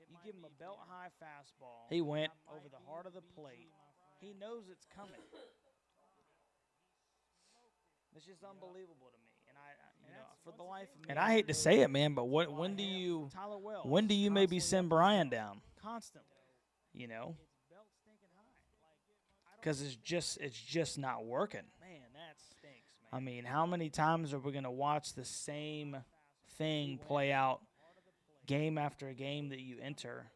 You give him a belt high fastball. He went over the heart of the plate. He knows it's coming. It's just unbelievable to me. And you know, for the life of me. And I hate to say it, man, but when do you maybe send Brian down? Constantly. You know? Because it's just not working. Man, that stinks, man. I mean, how many times are we going to watch the same thing play out game after game that you enter?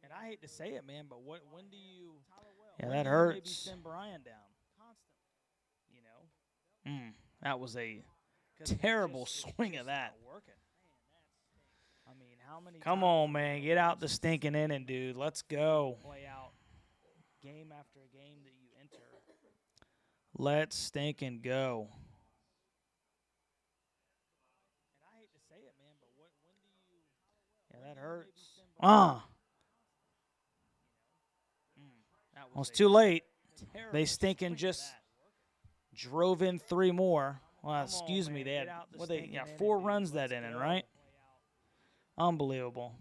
And I hate to say it, man, but when do you? Yeah, that hurts. Send Brian down. You know. That was a terrible swing of that. I mean, how many? Come on, man, get out the stinking inning, dude. Let's go. Play out game after game that you enter. Let's stinking go. And I hate to say it, man, but when do you? Yeah, that hurts. Well, it's too late. They stinking just drove in 3 more. Well, excuse me, they had 4 runs that inning, right? Unbelievable.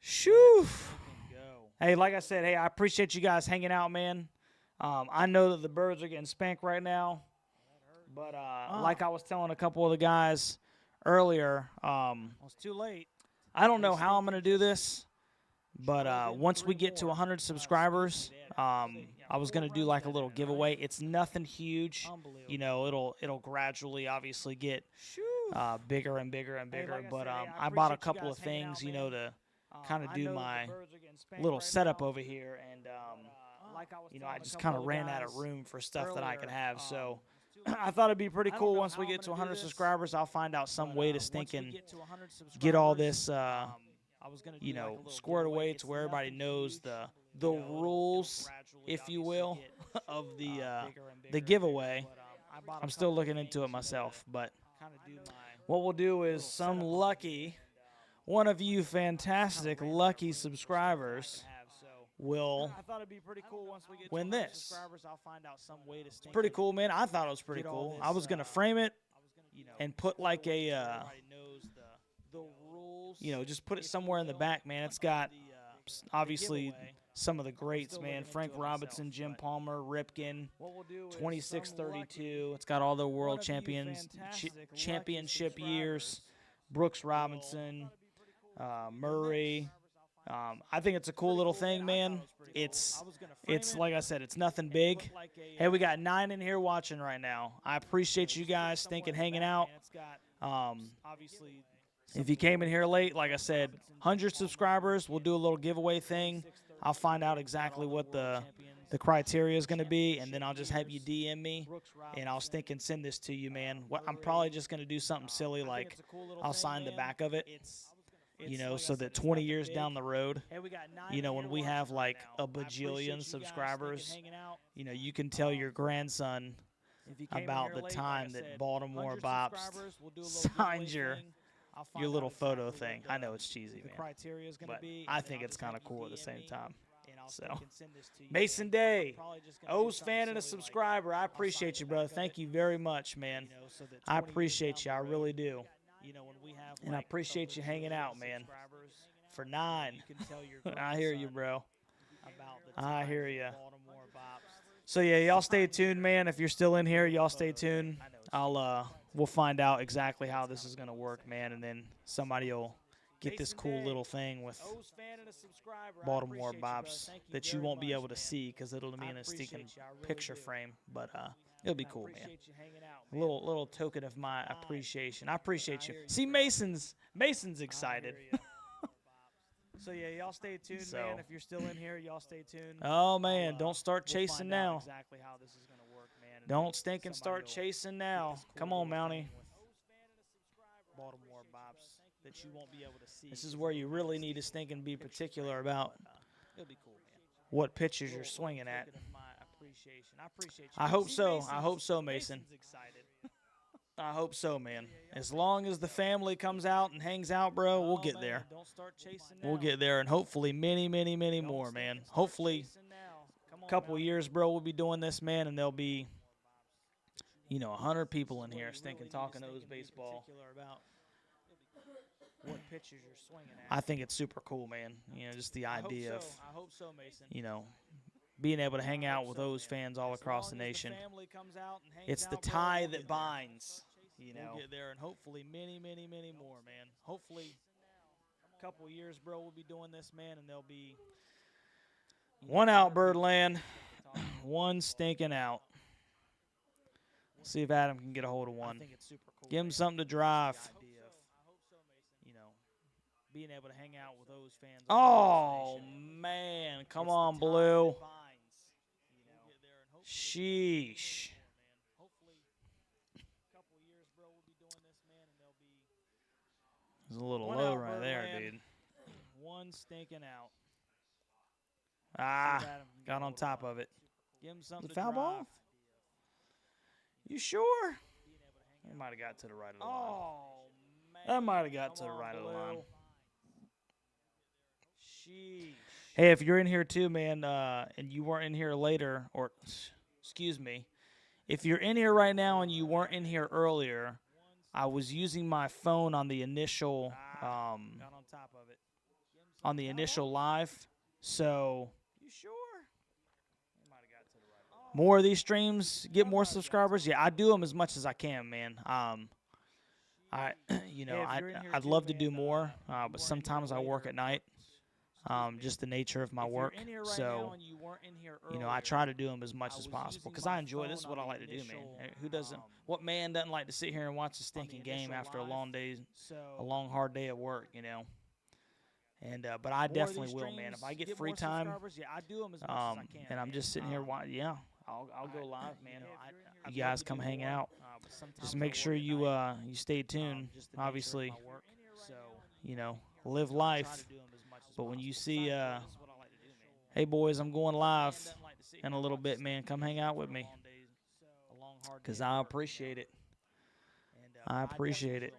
Shoo. Hey, like I said, I appreciate you guys hanging out, man. I know that the birds are getting spanked right now, but like I was telling a couple of the guys earlier, it's too late. I don't know how I'm going to do this. But once we get to 100 subscribers, I was going to do like a little giveaway. It's nothing huge. You know, it'll gradually obviously get bigger and bigger and bigger. But I bought a couple of things, you know, to kind of do my little setup over here. And, you know, I just kind of ran out of room for stuff that I could have. So I thought it'd be pretty cool once we get to 100 subscribers. I'll find out some way to stinking get all this you know, squared away to where everybody knows the rules, if you will, of the giveaway. I'm still looking into it myself, but what we'll do is some lucky, one of you fantastic lucky subscribers will win this. It's pretty cool, man. I thought it was pretty cool. I was going to frame it and put like a the rules, just put it somewhere in the back, man. It's got obviously some of the greats, man. Frank Robinson, Jim Palmer, Ripken, 26-32. It's got all the world championship years. Brooks Robinson, Murray. I think it's a cool little thing, man. It's like I said, it's nothing big. Hey, we got 9 in here watching right now. I appreciate you guys hanging out. If you came in here late, like I said, 100 subscribers, we'll do a little giveaway thing. I'll find out exactly what the criteria is going to be, and then I'll just have you DM me, and I'll send this to you, man. I'm probably just going to do something silly, like I'll sign the back of it. So that 20 years down the road, when we have like a bajillion subscribers, you can tell your grandson about the time that BaltimoreBopst signed your little photo thing. I know it's cheesy, man, but I think it's kind of cool at the same time. So, Mason Day, O's fan and a subscriber. I appreciate you, brother. Thank you very much, man. I appreciate you. I really do. And I appreciate you hanging out, man. For 9. I hear you, bro. I hear you. So, yeah, y'all stay tuned, man. If you're still in here, y'all stay tuned. We'll find out exactly how this is going to work, man, and then somebody will get this cool little thing with BaltimoreBopst that you won't be able to see because it'll be in a stinking picture frame, but it'll be cool, man. A little token of my appreciation. I appreciate you. See, Mason's excited. So, yeah, y'all stay tuned, man. If you're still in here, y'all stay tuned. Oh, man, don't start chasing now. Exactly how this is going to work, man. Don't stink and start chasing now. Come on, Mountie. BaltimoreBopst that you won't be able to see. This is where you really need to stink and be particular about what pitches you're swinging at. I hope so. I hope so, Mason. I hope so, man. As long as the family comes out and hangs out, bro, we'll get there. We'll get there, and hopefully many, many, many more, man. Hopefully a couple of years, bro, we'll be doing this, man, and there'll be 100 people in here stinking talking O's baseball. What pitches you're swinging at. I think it's super cool, man. Just the idea of being able to hang out with O's fans all across the nation. It's the tie that binds. We'll get there, and hopefully many, many, many more, man. Hopefully a couple of years, bro, we'll be doing this, man, and there'll be one out, Birdland. One stinking out. See if Adam can get a hold of one. Give him something to drive. Being able to hang out with those fans. Oh, man. Come on, Blue. Sheesh. It's a little low right there, dude. One stinking out. Got on top of it. Give him something to drive. Foul ball? You sure? That might have got to the right of the line. Oh, man. That might have got to the right of the line. Sheesh. Hey, if you're in here too, man, and you weren't in here later, or excuse me, if you're in here right now and you weren't in here earlier, I was using my phone on the initial live. So, you sure? More of these streams, get more subscribers. Yeah, I do them as much as I can, man. I'd love to do more, but sometimes I work at night. Just the nature of my work. So, I try to do them as much as possible because I enjoy. This is what I like to do, man. Who doesn't? What man doesn't like to sit here and watch a stinking game after a long, hard day at work? And but I definitely will, man. If I get free time, and I'm just sitting here, I'll go live, man. You guys come hang out. Just make sure you stay tuned. Obviously, live life. But when you see, hey, boys, I'm going live in a little bit, man. Come hang out with me because I appreciate it. I appreciate it.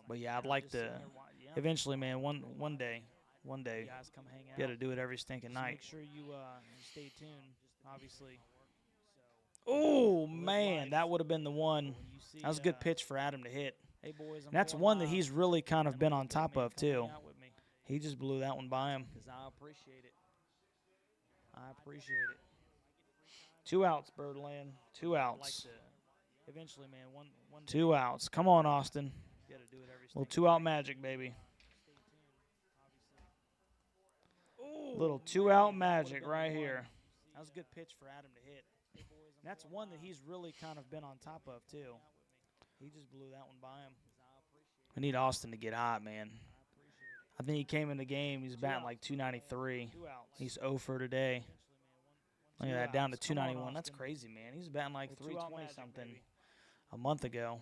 But, yeah, I'd like to eventually, man, one day, be able to do it every stinking night. Make sure you stay tuned, obviously. Oh, man, that would have been the one. That was a good pitch for Adam to hit. Hey boys, And that's one that he's really kind of been on top of too. He just blew that one by him. Because I appreciate it. I appreciate it. 2 outs, Birdland. 2 outs. Like to eventually, man. One 2 outs. Come on, Austin. Got to do it every Little 2 out magic, baby. Little 2 out magic right here. That was a good pitch for Adam to hit. And that's one that he's really kind of been on top of too. He just blew that one by him. We need Austin to get hot, man. I think he came in the game. He's batting like 293. He's 0 for today. Look at that, down to 291. That's crazy, man. He's batting like 320 something a month ago.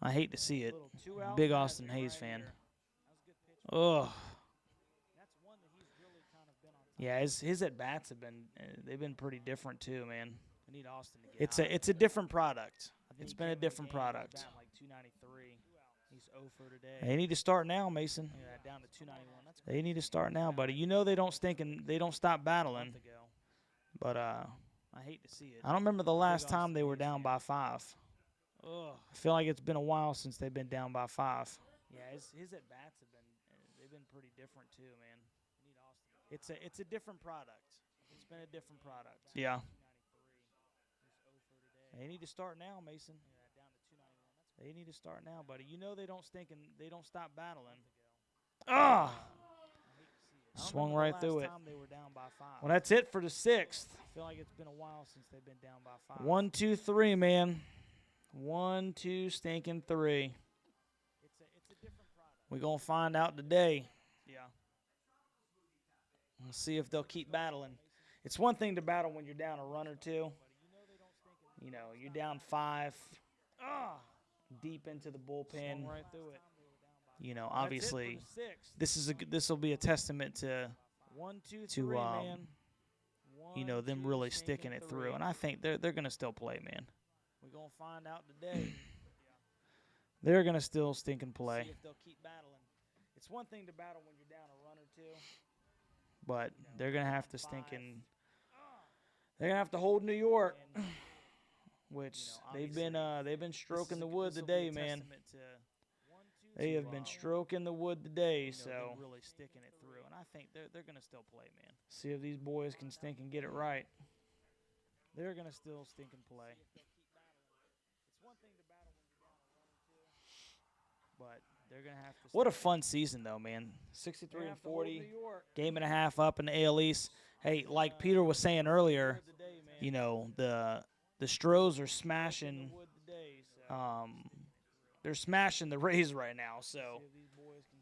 I hate to see it. Big Austin Hayes fan. Ugh. Yeah, his at bats have been pretty different too, man. We need Austin to get hot. It's a different product. It's been a different product. Like 293. He's 0 for today. They need to start now, Mason. Down to 291. They need to start now, buddy. You know they don't stink and they don't stop battling. But I hate to see it. I don't remember the last time they were down by 5. Ugh. I feel like it's been a while since they've been down by 5. Yeah, his at bats they've been pretty different too, man. It's a different product. It's been a different product. Yeah. They need to start now, Mason. They need to start now, buddy. You know they don't stink and they don't stop battling. Ah! Swung right through it. They were down by 5. Well, that's it for the 6th. I feel like it's been a while since they've been down by 5. 1, 2, 3, man. 1, 2, stinking 3. It's a different product. We're going to find out today. Yeah. We'll see if they'll keep battling. It's one thing to battle when you're down a run or two. You know, you're down 5. Deep into the bullpen. Right through it. You know, obviously, this will be a testament to 1, 2, 3, man. You know, them really sticking it through, and I think they're gonna still play, man. We're gonna find out today. They're gonna still stink and play. See if they'll keep battling. It's one thing to battle when you're down a run or two, but they're gonna have to They're gonna have to hold New York, which they've been stroking the wood today, man. They have been stroking the wood today, so really sticking it through, and I think they're gonna still play, man. See if these boys can stink and get it right. They're gonna still stink and play. It's one thing to battle when you're down a run or two, but they're gonna have to. What a fun season, though, man. 63 and 40, game and a half up in the AL East. Hey, like Peter was saying earlier, you know the Stros are smashing. They're smashing the Rays right now, so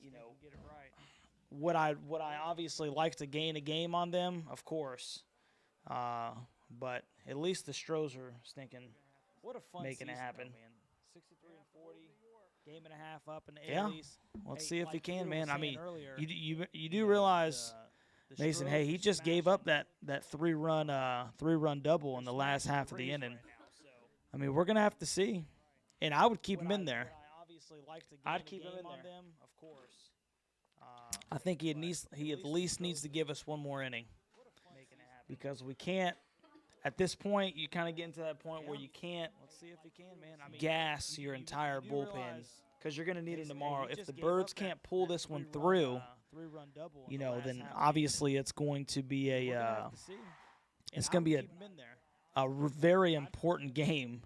you know would I obviously like to gain a game on them, of course, but at least the Stros are stinking, making it happen. 63 and 40, game and a half up in the AL East. Let's see if he can, man. I mean, you do realize, Mason, hey, he just gave up that three run double in the last half of the inning. I mean, we're gonna have to see. And I would keep him in there. I'd keep him in there. Of course. I think he at least needs to give us one more inning. Because we can't, at this point, you kind of get into that point where you can't gas your entire bullpen. Because you're going to need it tomorrow. If the Birds can't pull this one through, you know, then obviously it's going to be a very important game.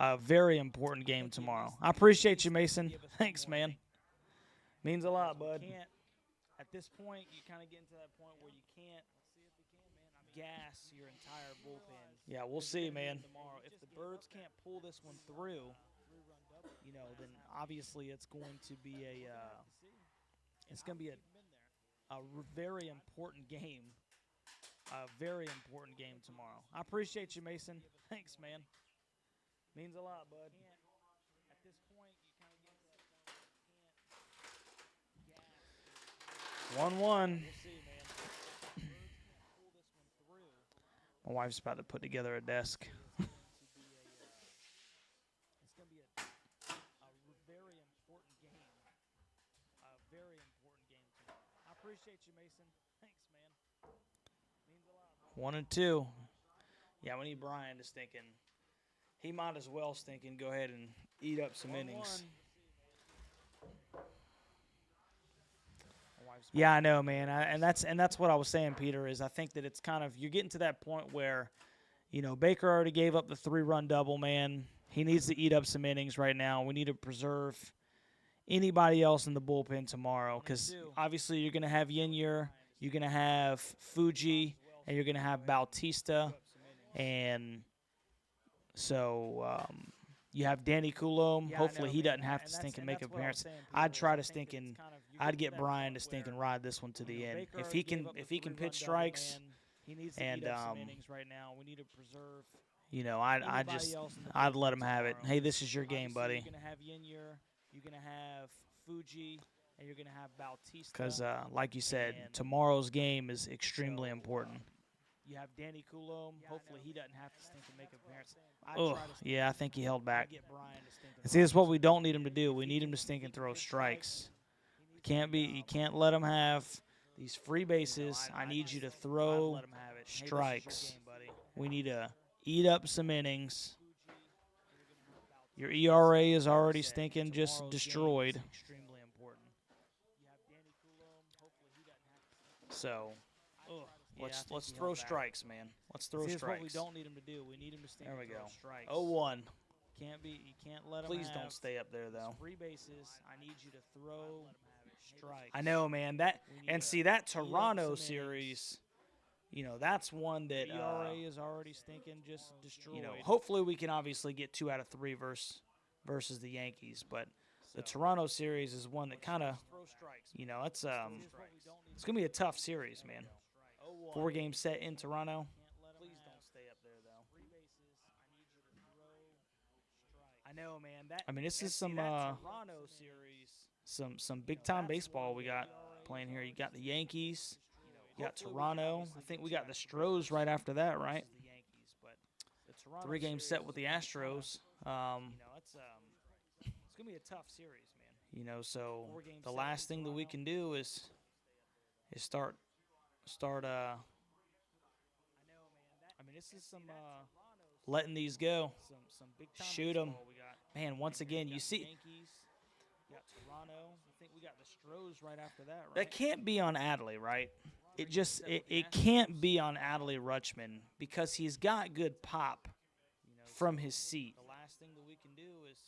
A very important game tomorrow. I appreciate you, Mason. Thanks, man. Means a lot, bud. At this point, you kind of get into that point where you can't gas your entire bullpen. Yeah, we'll see, man. Tomorrow, if the Birds can't pull this one through, you know, then obviously it's going to be a very important game. A very important game tomorrow. I appreciate you, Mason. Thanks, man. Means a lot, bud. At this point, you kind of get to that point. 1-1. We'll see, man. Pull this one through. My wife's about to put together a desk. It's going to be a very important game. A very important game tomorrow. I appreciate you, Mason. Thanks, man. Means a lot, bud. 1-2. Yeah, we need Brian to stink in. he might as well stinking go ahead and eat up some 1-1. innings. Yeah, I know, man. And that's what I was saying, Peter, is I think that it's kind of, you're getting to that point where, you know, Baker already gave up the 3-run double, man. He needs to eat up some innings right now. We need to preserve anybody else in the bullpen tomorrow, because obviously you're going to have Yinyer, you're going to have Fuji, and you're going to have Bautista, and so you have Danny Coulomb. Yeah, Hopefully he doesn't man. have to stink and make an appearance. I'd try to stink and I'd get Brian to stink and ride this one to the end. If he can pitch strikes, he needs to and eat up some innings right now. We need to preserve. you know, I'd let him have it. Hey, this is your game, buddy. You're gonna have Yinyer, you're gonna have Fuji, and you're gonna have Bautista. Because, like you said, tomorrow's game is extremely important. You have Danny Coulomb. Hopefully he doesn't have to stink and make an appearance. Oh, yeah, I think he held back. And see, that's what we don't need him to do. We need him to stink and throw strikes. You can't let him have these free bases. I need you to throw strikes. We need to eat up some innings. Your ERA is already stinking just destroyed. So, let's throw strikes, man. Let's throw strikes. What we don't need him to do. We need him to stink and throw strikes. 0-1. You can't let him. Please have don't stay up there though. free bases. I need you to throw strikes. I know, man. That Toronto series, you know, that's one that ERA is already stinking just destroyed. you know, hopefully we can obviously get 2 out of 3 versus the Yankees, but the Toronto series is one that kind of, you know, it's going to be a tough series, man. 4-game set in Toronto. Please don't stay up there though. I know, man. I mean, this is some big time baseball we got playing here. You got the Yankees, you got Toronto. I think we got the Stros right after that, right? 3-game set with the Astros. It's gonna be a tough series, man. You know, so the last thing that we can do is start. I mean, this is some letting these go. Some big time Shoot 'em. baseball we got. Man, once again, you see, Yankees, got Toronto. I think we got the Stros right after that, right? that can't be on Adley, right? It can't be on Adley Rutschman because he's got good pop from his seat. The last thing that we can do is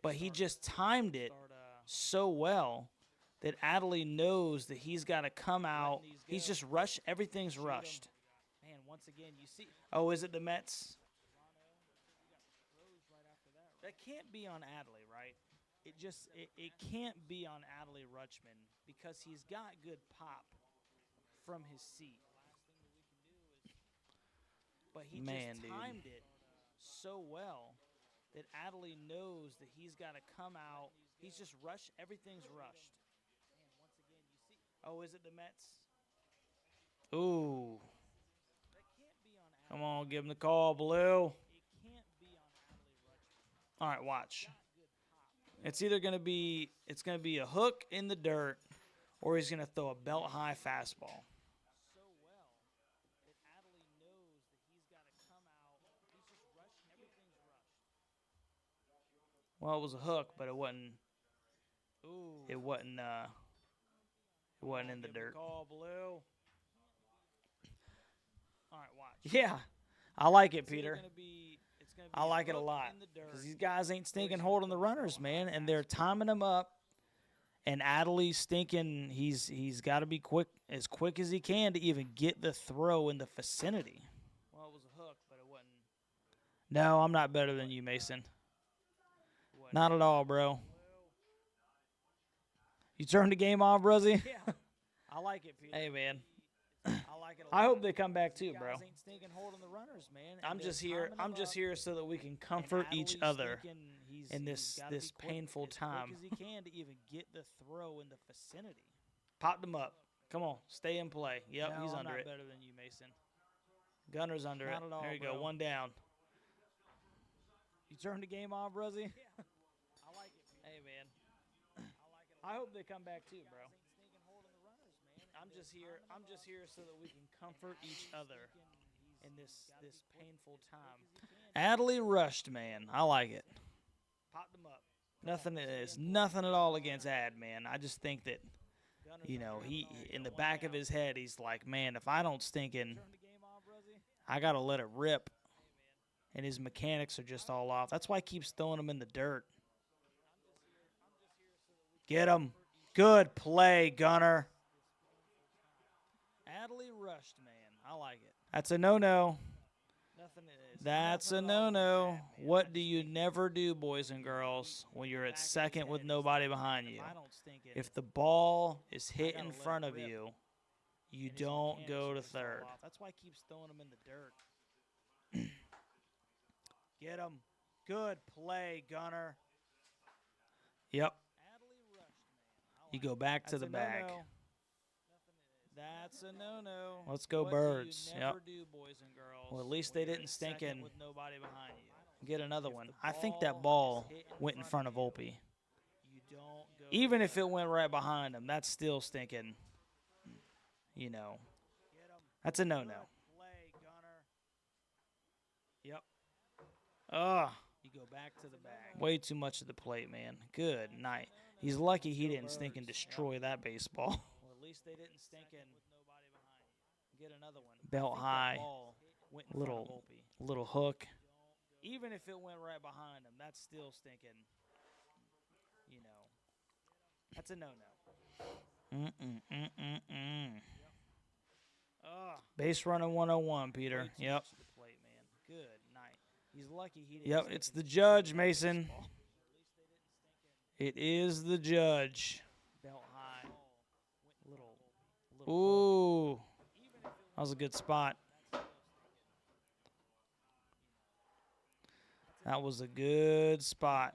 But he just timed it so well that Adley knows that he's got to come out. He's just rushed. Everything's rushed. man, once again, you see Oh, is it the Mets? that can't be on Adley, right? It can't be on Adley Rutschman because he's got good pop from his seat. But he just timed it so well that Adley knows that he's got to come out. He's just rushed. Everything's rushed. Oh, is it the Mets? Ooh. That can't be on Adley. Come on, give him the call, Blue. It can't be on Adley Rutschman. All right, watch. It's either going to be a hook in the dirt or he's going to throw a belt-high fastball. So well that Adley knows that he's got to come out. He's just rushed. Everything's rushed. Well, it was a hook, but it wasn't Ooh. it wasn't in the Give him dirt. Call, Blue. All right, watch. Yeah. I like it, It's either Peter. gonna be I like it a hook lot. in the dirt. Because these guys ain't stinking holding the runners, man, and they're timing them up. And Adley's stinking. He's got to be as quick as he can to even get the throw in the vicinity. Well, it was a hook, but it wasn't. No, I'm not better than you, Mason. Not at all, bro. You turned the game off, Bruzzy? Yeah. I like it, Peter. Hey, man. I like it a lot. I hope they come back too, These bro. guys ain't stinking holding the runners, man. and I'm they're just here. timing I'm them just up, here so that we can and comfort each Adley's other thinking in he's gotta this be quick, painful as time. quick as he can to even get the throw in the vicinity. Pop them up. Come on, stay in play. Yep, No, he's I'm under not it. better than you, Mason. Gunner's under Not it. at all, There you go. bro. One down. You turned the game off, Bruzzy? Yeah. I like it, Peter. Hey, man. I like it a I lot. hope they come back too, bro. Guys ain't stinking holding the runners, man. and I'm they're just here. timing I'm them just up, here so that we can comfort and each Adley's other thinking in he's this gotta be quick, painful as quick time. as he can Adley rushed, man. I like it. Popped him up. Nothing is nothing at all against Ad, man. I just think that, you know, he in the back of his head, he's like, man, if I don't stinking, I gotta let it rip. And his mechanics are just all off. That's why he keeps throwing them in the dirt. Get him. Good play, Gunner. Adley rushed, man. I like it. That's a no-no. That's a no-no. What do you never do, boys and girls, when you're at second with nobody behind you? If the ball is hit in front of you, you don't go to third. That's why he keeps throwing them in the dirt. Get him. Good play, Gunner. Yep. You go back to the bag. That's a no-no. Let's go Birds. Yep. Well, at least they didn't stink in. Get another one. I think that ball went in front of Volpe. Even if it went right behind him, that's still stinking. You know. That's a no-no. Yep. You go back to the bag. Way too much of the plate, man. Good night. He's lucky he didn't stink and destroy that baseball. Well, at least they didn't stink in. Get another one. Belt high. Little hook. Even if it went right behind him, that's still stinking. You know. That's a no-no. Base running 101, Peter. Yep. Good night. He's lucky he didn't. Yep, it's the judge, Mason. It is the judge. Belt high. Ooh. That was a good spot. That was a good spot.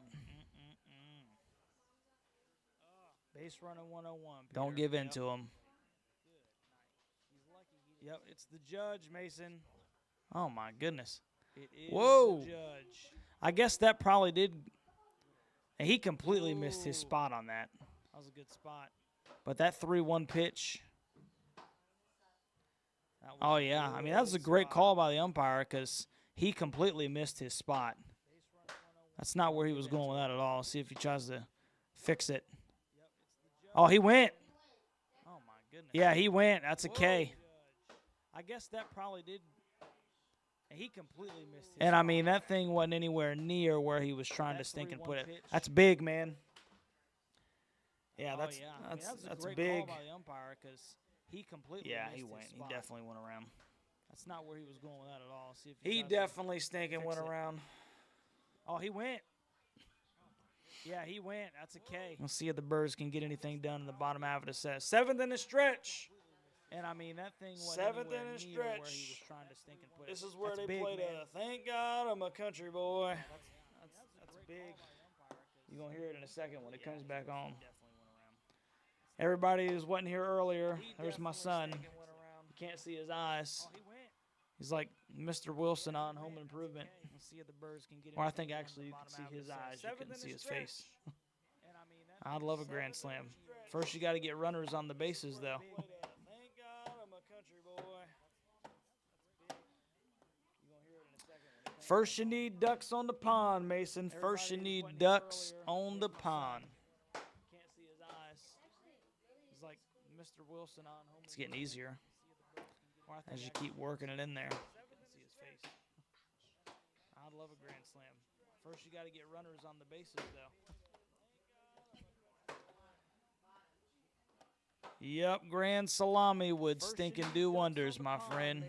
Base running 101. Peter. Don't give in to him. Yep, it's the judge, Mason. Oh, my goodness. It is the judge. I guess that probably did. He completely missed his spot on that. That was a good spot. But that 3-1 pitch. Oh, yeah. I mean, that was a great call by the umpire because he completely missed his spot. That's not where he was going with that at all. See if he tries to fix it. Oh, he went. Oh, my goodness. Yeah, he went. That's a K. I guess that probably did. He completely missed his spot. I mean, that thing wasn't anywhere near where he was trying to stink and put it. That's big, man. Yeah, that's big. Call by the umpire because he completely missed his spot. He definitely went around. That's not where he was going with that at all. See if he definitely stinking went around. Oh, he went. Yeah, he went. That's a K. We'll see if the Birds can get anything done in the bottom half of the set. 7th in the stretch. And I mean, that thing was 7th in the stretch. Where he was trying to stink and put this is where they played at. Thank God I'm a country boy. That's big. You're going to hear it in a second when it comes back on. Everybody who wasn't here earlier, there's my son. You can't see his eyes. He's like Mr. Wilson on Home Improvement. Or I think actually you can see his eyes. You couldn't see his face. I'd love a grand slam. First you got to get runners on the bases, though. First you need ducks on the pond, Mason. First you need ducks on the pond. Can't see his eyes. He's like Mr. Wilson on Home. It's getting easier as you keep working it in there. Couldn't see his face. I'd love a grand slam. First you got to get runners on the bases, though. Yep, grand salami would stink and do wonders, my friend.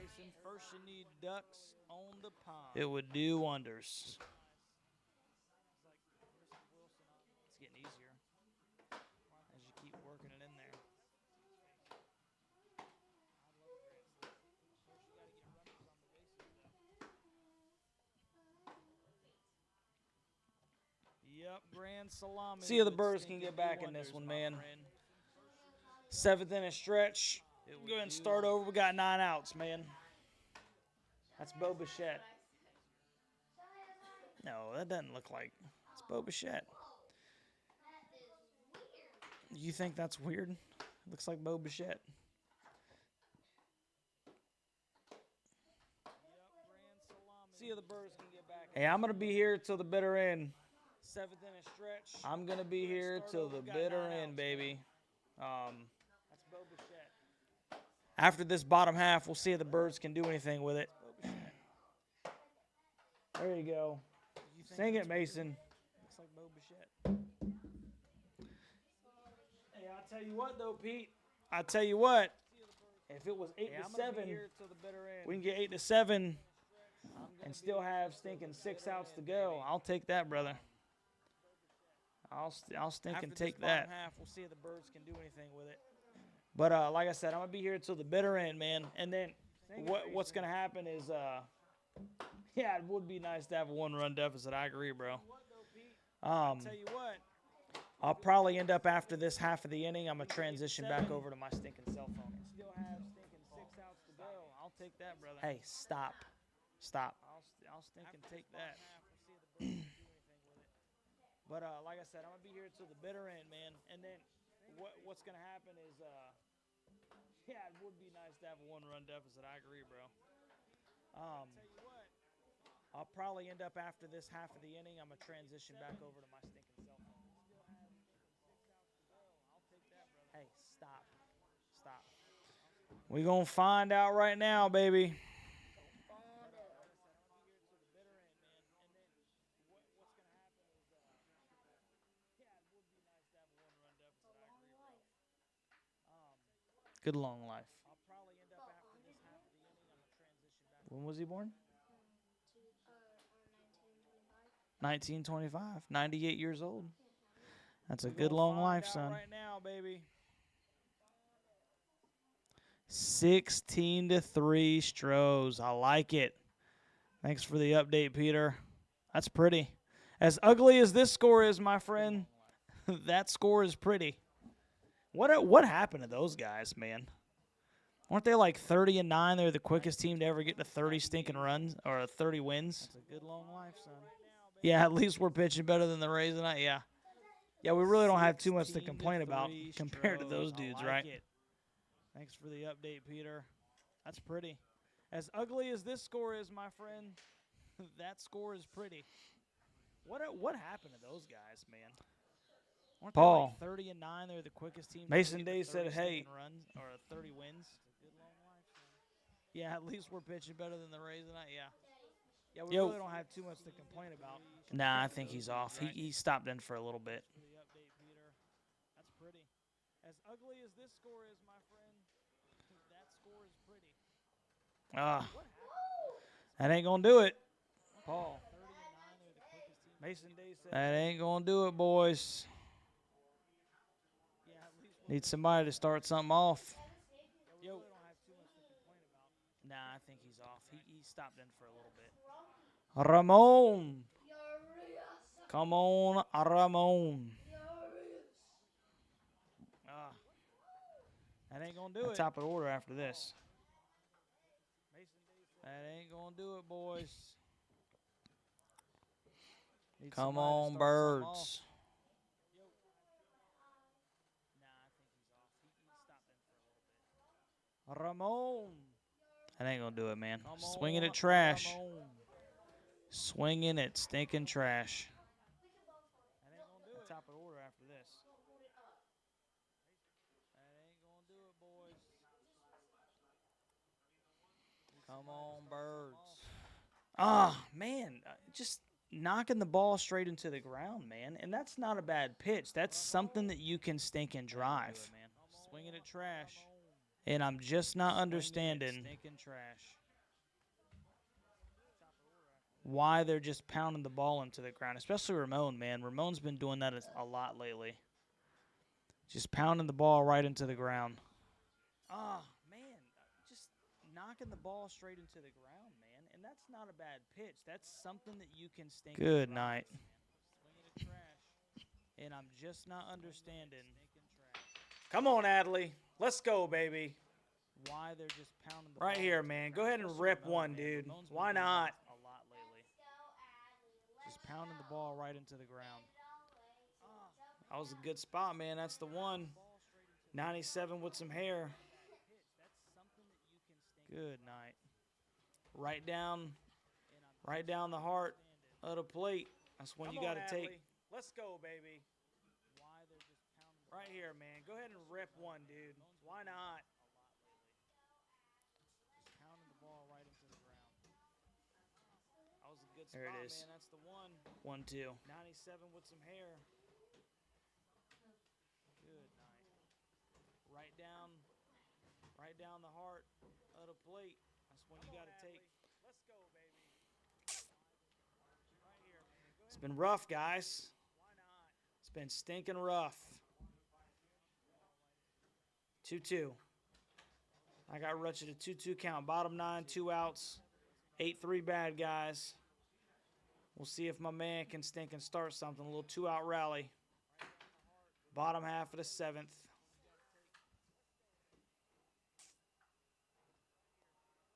First you need ducks on the pond. It would do wonders. It's getting easier as you keep working it in there. Yep, grand salami. See if the Birds can get back in this one, man. 7th inning stretch. Go ahead and start over. We got 9 outs, man. That's Bo Bichette. No, that doesn't look like. It's Bo Bichette. You think that's weird? It looks like Bo Bichette. See if the Birds can get back. Hey, I'm going to be here till the bitter end. 7th inning stretch. I'm going to be here till the bitter end, baby. That's Bo Bichette. After this bottom half, we'll see if the Birds can do anything with it. There you go. Sing it, Mason. Looks like Bo Bichette. Hey, I'll tell you what, though, Pete. I'll tell you what. If it was 8-7, we can get 8-7 and still have stinking 6 outs to go. I'll take that, brother. I'll stinking take that. Half, we'll see if the Birds can do anything with it. But like I said, I'm gonna be here till the bitter end, man. And then what's gonna happen is, yeah, it would be nice to have a 1-run deficit. I agree, bro. I'll tell you what. I'll probably end up after this half of the inning. I'm gonna transition back over to my stinking cell phone. Still have stinking 6 outs to go. I'll take that, brother. Hey, stop. I'll stinking take that. But like I said, I'm gonna be here till the bitter end, man. And then what's gonna happen is, yeah, it would be nice to have a 1-run deficit. I agree, bro. I'll probably end up after this half of the inning. I'm gonna transition back over to my stinking cell phone. Hey, stop. We gonna find out right now, baby. Good long life. When was he born? 1925. 98 years old. That's a good long life, son. Right now, baby. 16-3 Stros. I like it. Thanks for the update, Peter. That's pretty. As ugly as this score is, my friend, that score is pretty. What happened to those guys, man? Weren't they like 30-9? They're the quickest team to ever get to 30 stinking runs or 30 wins. That's a good long life, son. Yeah, at least we're pitching better than the Rays tonight. Yeah. Yeah, we really don't have too much to complain about compared to those dudes, right? Thanks for the update, Peter. That's pretty. As ugly as this score is, my friend, that score is pretty. What happened to those guys, man? Weren't Paul. They like 30-9? They're the quickest team. Mason Day said, "Hey, runs or 30 wins." Yeah, at least we're pitching better than the Rays tonight. Yeah. Yeah, we really don't have too much to complain about. Nah, I think he's off. He stopped in for a little bit. For the update, Peter. That's pretty. As ugly as this score is, my friend, that score is pretty. That ain't gonna do it. Paul. Mason Day said That ain't gonna do it, boys. Need somebody to start something off. Yo. Nah, I think he's off. He stopped in for a little bit. Ramon. Come on, Ramon. That ain't going to do it. Top of the order after this. That ain't going to do it, boys. Come on, Birds. Ramon. That ain't going to do it, man. Swinging at trash. Swinging at stinking trash. That ain't going to do it. Top of the order after this. That ain't going to do it, boys. Come on, Birds. Man. Just knocking the ball straight into the ground, man. And that's not a bad pitch. That's something that you can stink and drive. Swinging at trash. And I'm just not understanding why they're just pounding the ball into the ground, especially Ramon, man. Ramon's been doing that a lot lately. Just pounding the ball right into the ground. Man, just knocking the ball straight into the ground, man. And that's not a bad pitch. That's something that you can stink and Good drive. night. Swinging at trash. And I'm just not understanding. Come on, Adley. Let's go, baby. Why they're just pounding the Right ball here, into the man. ground. Go ahead and Especially rip Ramon, one, man. dude. Ramon's been Why doing not? this a lot lately. Just pounding the ball right into the ground. That was a good spot, man. That's the one. 97 with some hair. That's something that you can stink. Good night. Right down Right down the heart of the plate. That's when you got to take. Let's go, baby. Right here, man. Go ahead and rip one, dude. Why not? Just pounding the ball right into the ground. That was a good spot, There it is. man. That's the one. 1-2. 97 with some hair. Good night. Right down the heart of the plate. That's when you got to take. Let's go, baby. Right here, man. It's been rough, guys. Why not? It's been stinking rough. 2-2. I got Rutch at a 2-2 count. Bottom 9, 2 outs. 8-3 bad guys. We'll see if my man can stink and start something. A little 2-out rally. Bottom half of the 7th.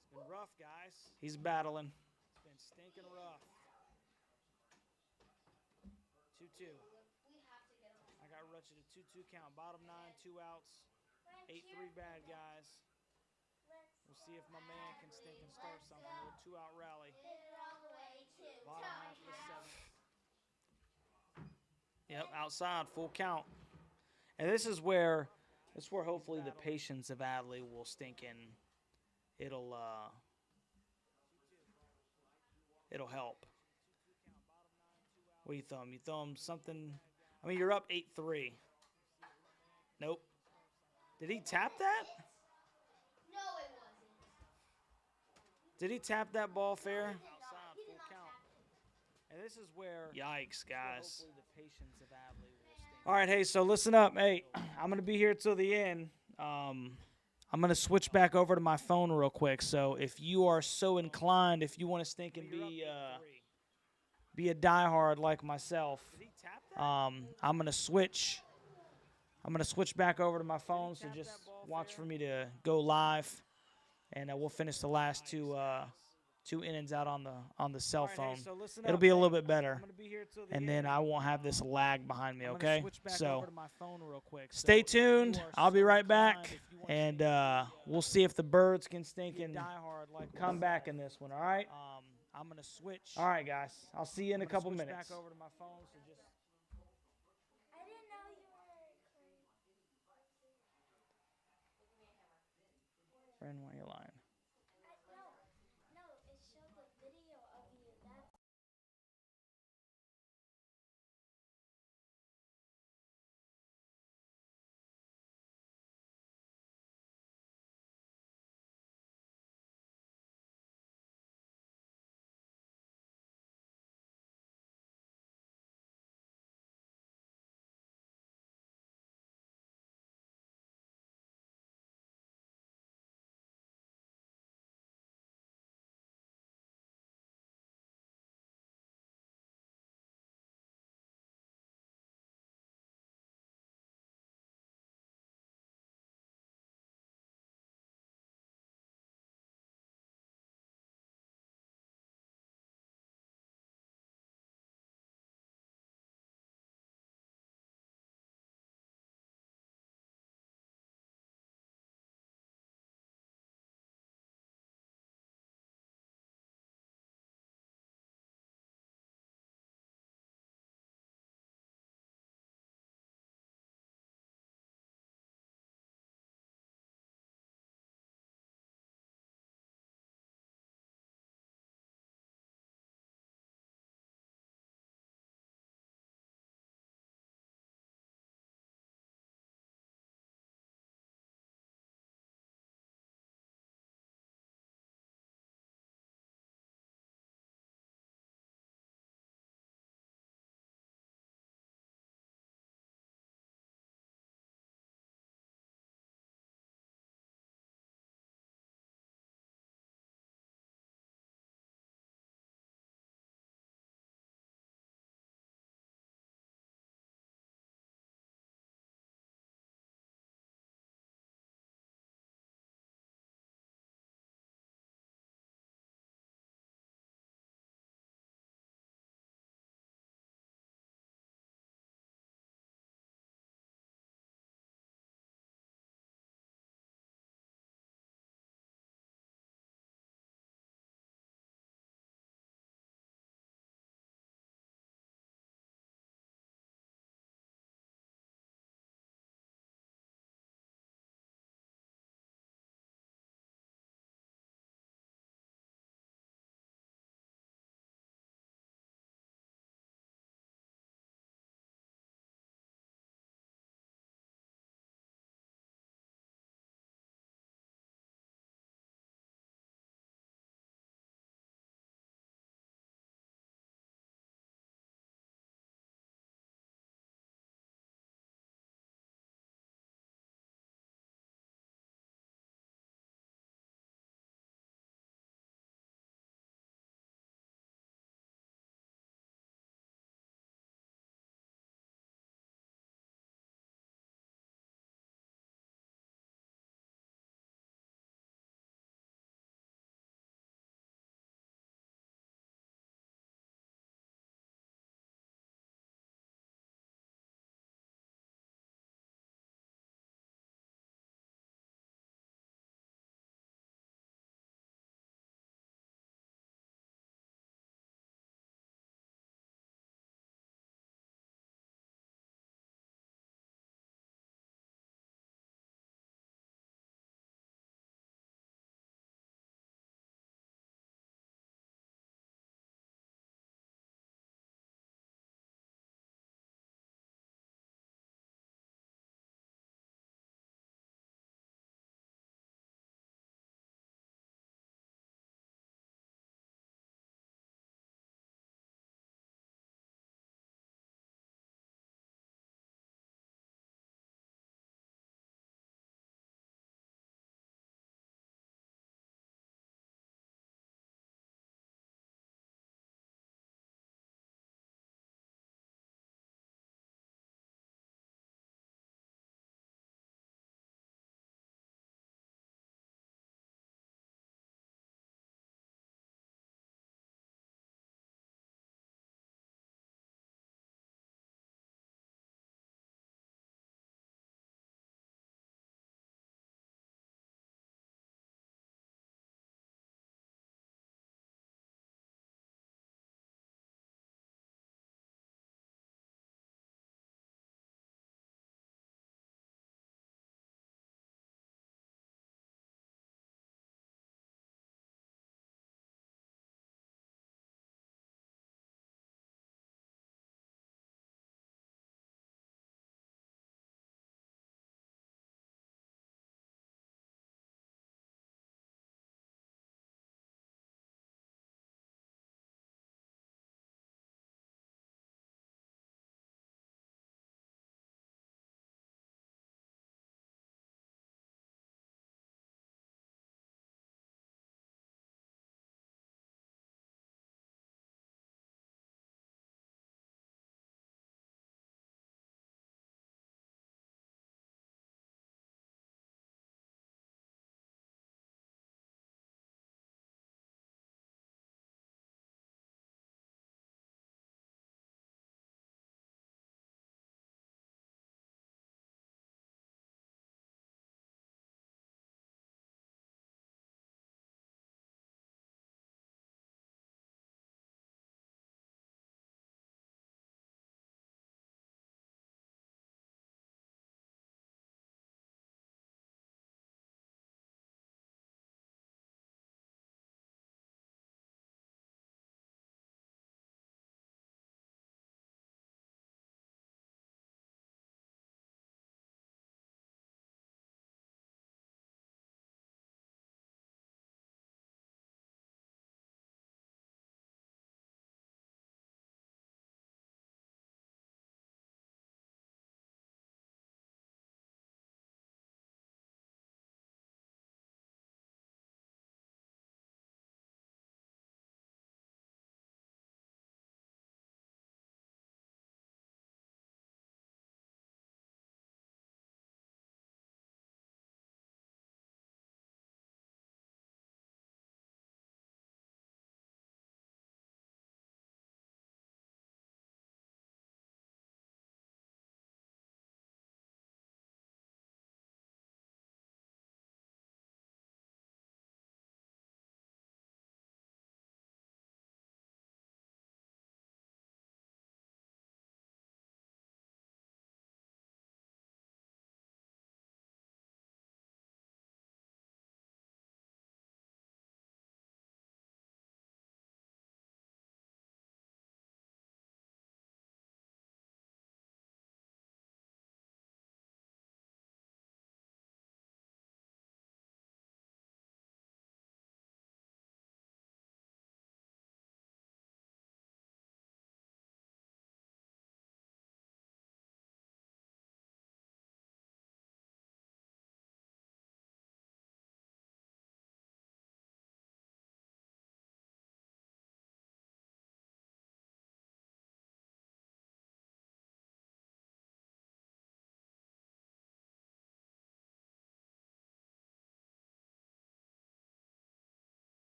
It's been rough, guys. He's battling. It's been stinking rough. 2-2. I got Rutch at a 2-2 count. Bottom 9, 2 outs. 8-3 bad guys. We'll see if my man can stink and start something. A little 2-out rally. Bottom half of the 7th. Yep, outside, full count. And this is where hopefully the patience of Adley will stink in. It'll help. What do you throw him? You throw him something. I mean, you're up 8-3. Nope. Did he tap that? No, it wasn't. Did he tap that ball fair? Outside, full count. And this is where Yikes, guys. hopefully the patience of Adley will stink. All right, hey, so listen up. Hey, I'm going to be here till the end. I'm going to switch back over to my phone real quick. So if you are so inclined, if you want to stink and be a diehard like myself, Did he tap that? I'm going to switch. I'm going to switch back over to my phone, so just watch for me to go live, and we'll finish the last two innings out on the cell phone. It'll be a little bit better, and then I won't have this lag behind me, okay? So stay tuned. I'll be right back, and we'll see if the birds can stink and come back in this one, all right? I'm going to switch. All right, guys. I'll see you in a couple minutes. Back over to my phone, so just I didn't know you were. Friend, why you lying?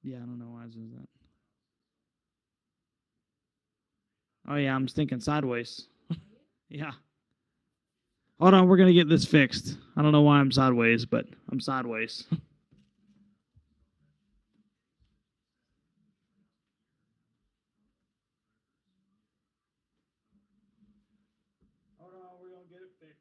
Yeah, I don't know why it says that. Oh, yeah, I'm stinking sideways. Yeah. Hold on, we're going to get this fixed. I don't know why I'm sideways, but I'm sideways. Hold on, we're going to get it fixed.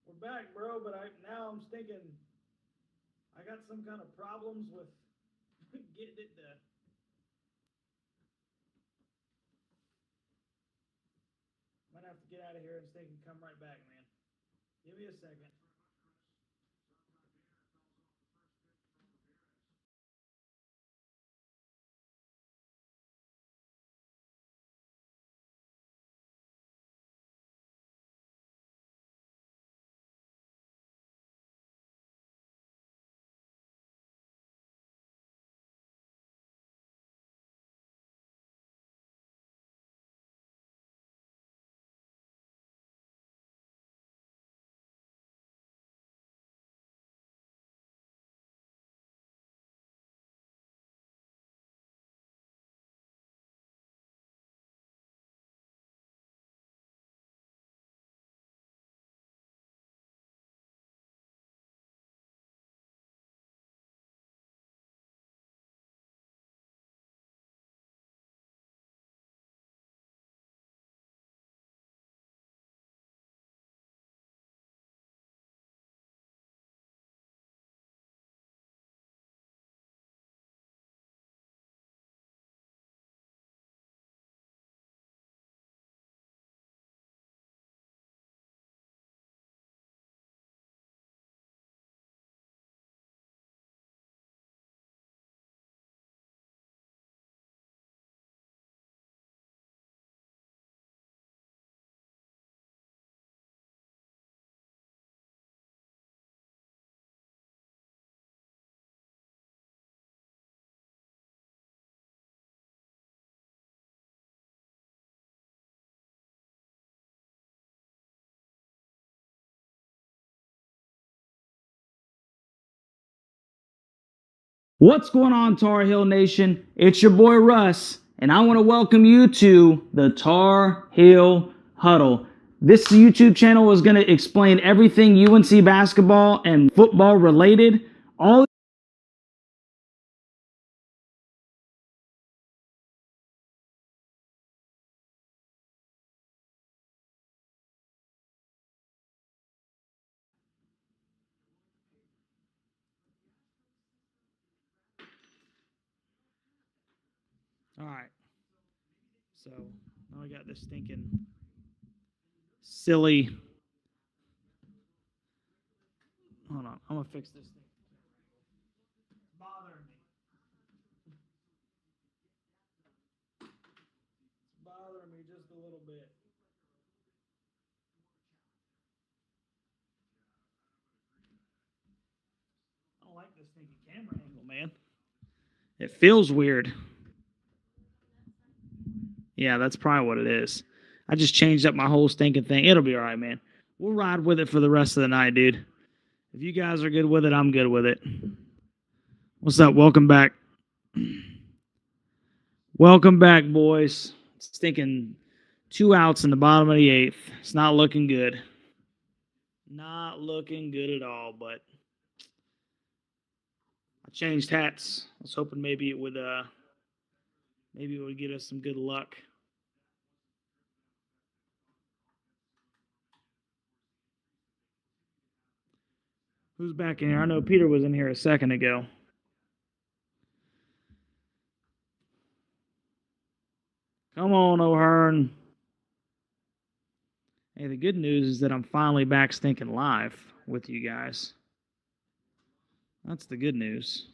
We're back, bro, but now I'm thinking I got some kind of problems with getting it to. Might have to get out of here and come right back, man. Give me a second. What's going on, Tar Heel Nation? It's your boy Russ, and I want to welcome you to the Tar Heel Huddle. This YouTube channel is going to explain everything UNC basketball and football related. All right. So now I got this stinking silly. Hold on, I'm gonna fix this thing. It's bothering me. It's bothering me just a little bit. I don't like this stinking camera angle, man. It feels weird. Yeah, that's probably what it is. I just changed up my whole stinking thing. It'll be all right, man. We'll ride with it for the rest of the night, dude. If you guys are good with it, I'm good with it. What's up? Welcome back. Welcome back, boys. Stinking 2 outs in the bottom of the 8th. It's not looking good. Not looking good at all, but I changed hats. I was hoping maybe it would get us some good luck. Who's back in here? I know Peter was in here a second ago. Come on, O'Hearn. Hey, the good news is that I'm finally back stinking live with you guys. That's the good news.